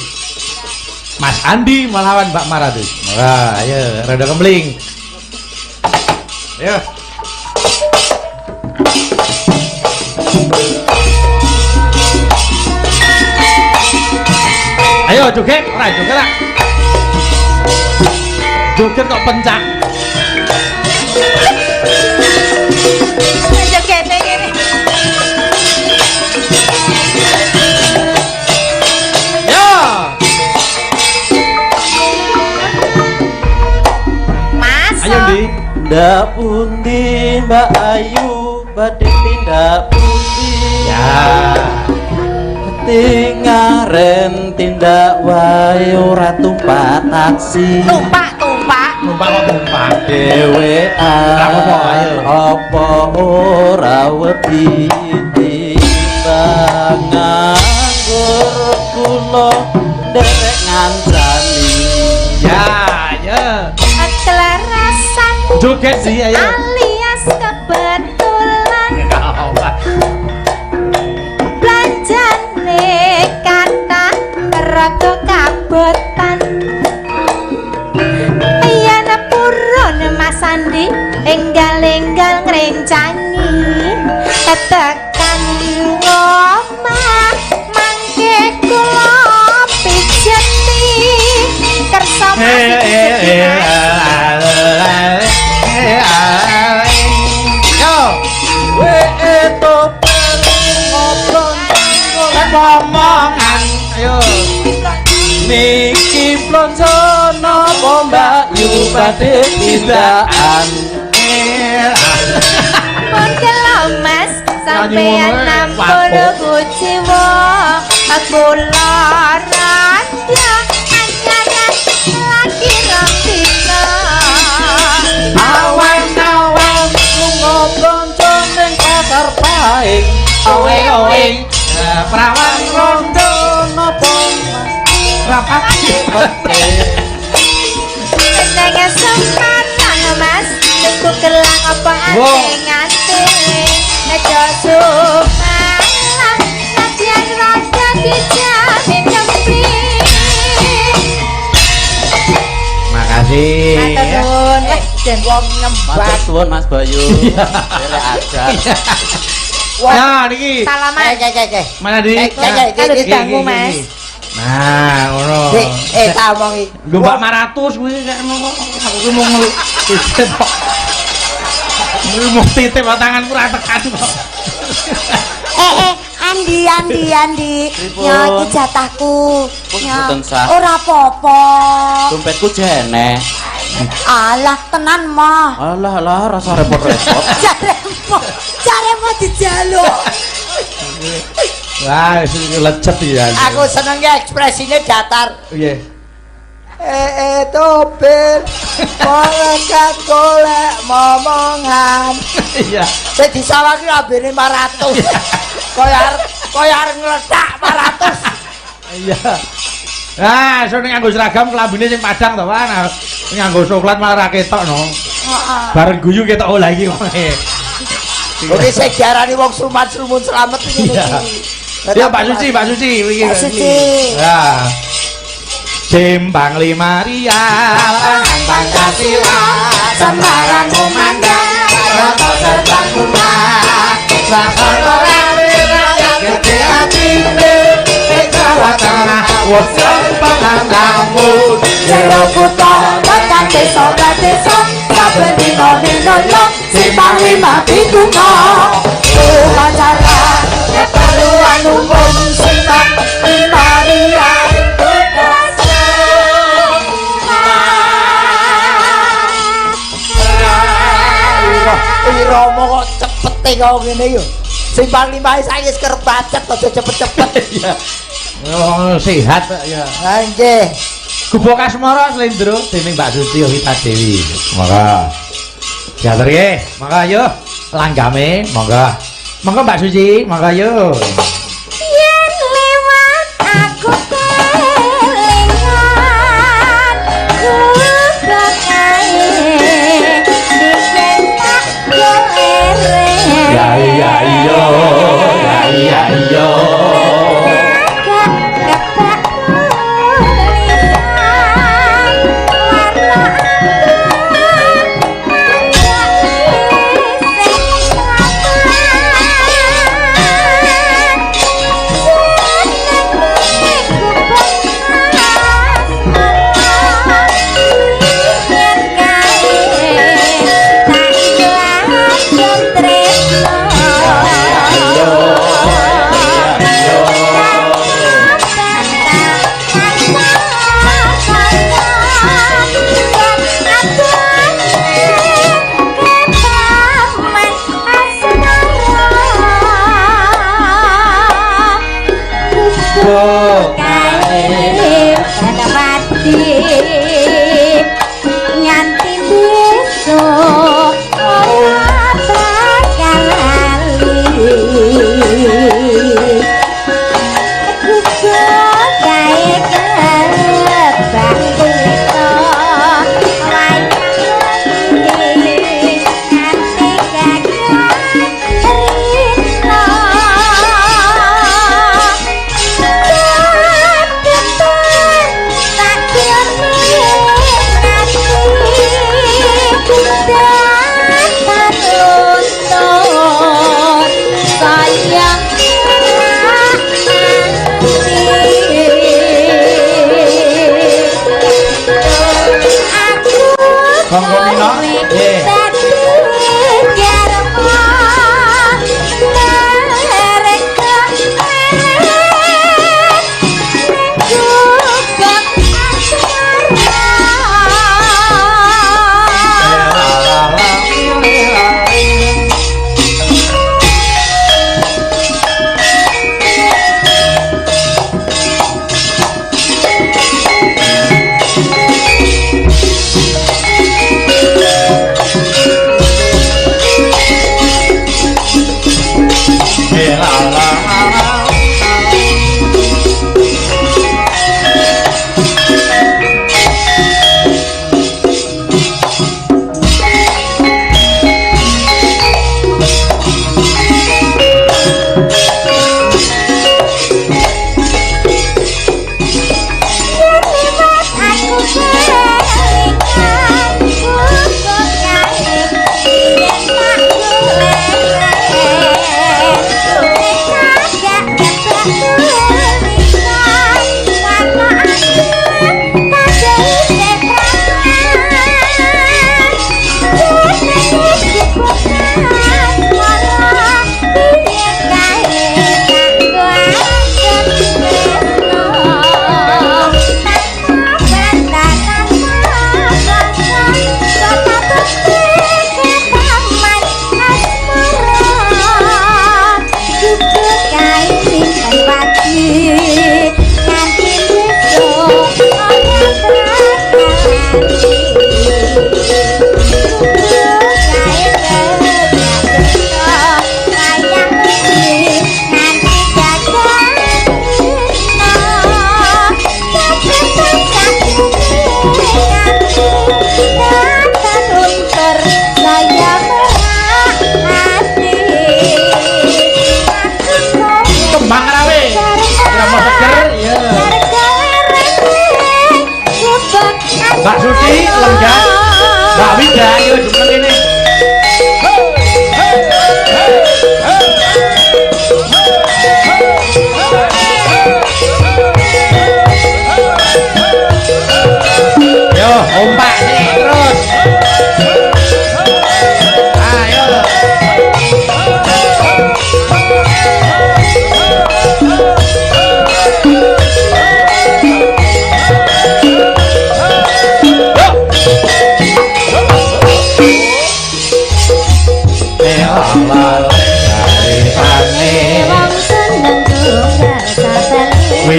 Mas Andi melawan Mbak Maratus. Wah, ayo rada kepling. Ayo. Ayo joget, ora joget lah. Joget kok pencak. Jogete ngene. Yo. Mas. Ayo Di. Ndak pundi Mbak Ayu badhe tindak pundi Ya. Tingaren tindak wae ora tumpak taksi Tumpak. Numpak kok numpak. dhewean Apa, ayo. apa ora wedi timbangan nganggur kula derek ngancani Ya, ya. Kelarasan Joget sih ayo. alias kebetulan belanjane kata rada kabotan yen purun Mas Andi enggal-enggal ngrencani tekan omah mangke kula pijeti kersa Ngomongan ayo niki plonjo napa Mbak Yu badhe tindakan pun kelo Mas sampeyan nampun kuciwa aku laran ya anyaran lagi rampina awan-awan lunga plonjo ning pasar paing oeng perawan rondo napa rapat neng sempatan Mas tuku kelang apa anting-anting aja sumalang nadyan rada dijamin nyempi makasih matur nuwun Jen wong nyembah. matur suwun Mas Bayu elek aja nah niki salaman mana di kalau ditanggung Mas nah ngono Tak omongi. Lho Mbak Maratus kuwi kek ngono aku ki mau titip kok. Mau titip tanganku ra tekan kok. Andi. Nyo iki jatahku. Nyo. Mboten sah. Ora apa-apa. dompetku jene Alah tenan mah. alah rasa repot-repot Jaremu dijaluk. Wah, wis lecet ya. Aku senengnya ekspresinya datar. Piye? Topir Molekat golek momongan Iya. Saya disawaki labene 500 Koyar ngeletak 400 Iya. Nah, so ning nganggo seragam klambine sing padang to, Pak. Nah, nganggo coklat malah ra ketok no. Heeh. Bareng guyu ketok oh lagi wong. Oke, saya diarani wong sumat-sumun selamat ini. Ya Pak Suci iki. Pak Suci. Ya. Cimbang 5 rial, Pancasila sembarang kumandang, rata serta kumah, lakon ora wosong panganangun Jero kutha tekan desa saben dina nino simpang lima pituna upacara keperluan umum simpang lima ria Romo kok cepet kok ngene yo. Simpang lima saiki wis kerep bacet aja cepet-cepet. Iya. Oh, sehat ya. Ha nggih. Gubuk Asmara Slendro dening Mbak Suci Wita Dewi. Monggo. Diatur nggih. Monggo ayo langgame, monggo. Monggo Mbak Suci, monggo ayo. yen lewat aku kelingan kubuk kae dikentak yo ere Ya iya iya. Ya iya iya. nganti besok ora bakal lali kubuk kae kebak kulita wayang nganti kagak rino Monggo Mina. Nggih.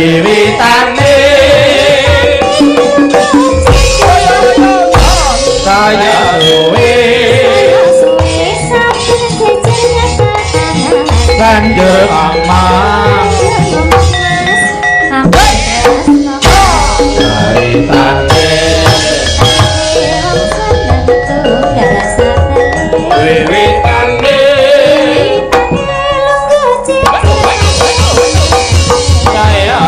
wiwitane kaya kowe banjur omong kaitane wiwitane kaya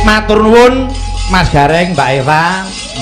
matur nuwun Mas Gareng, Mbak Eva,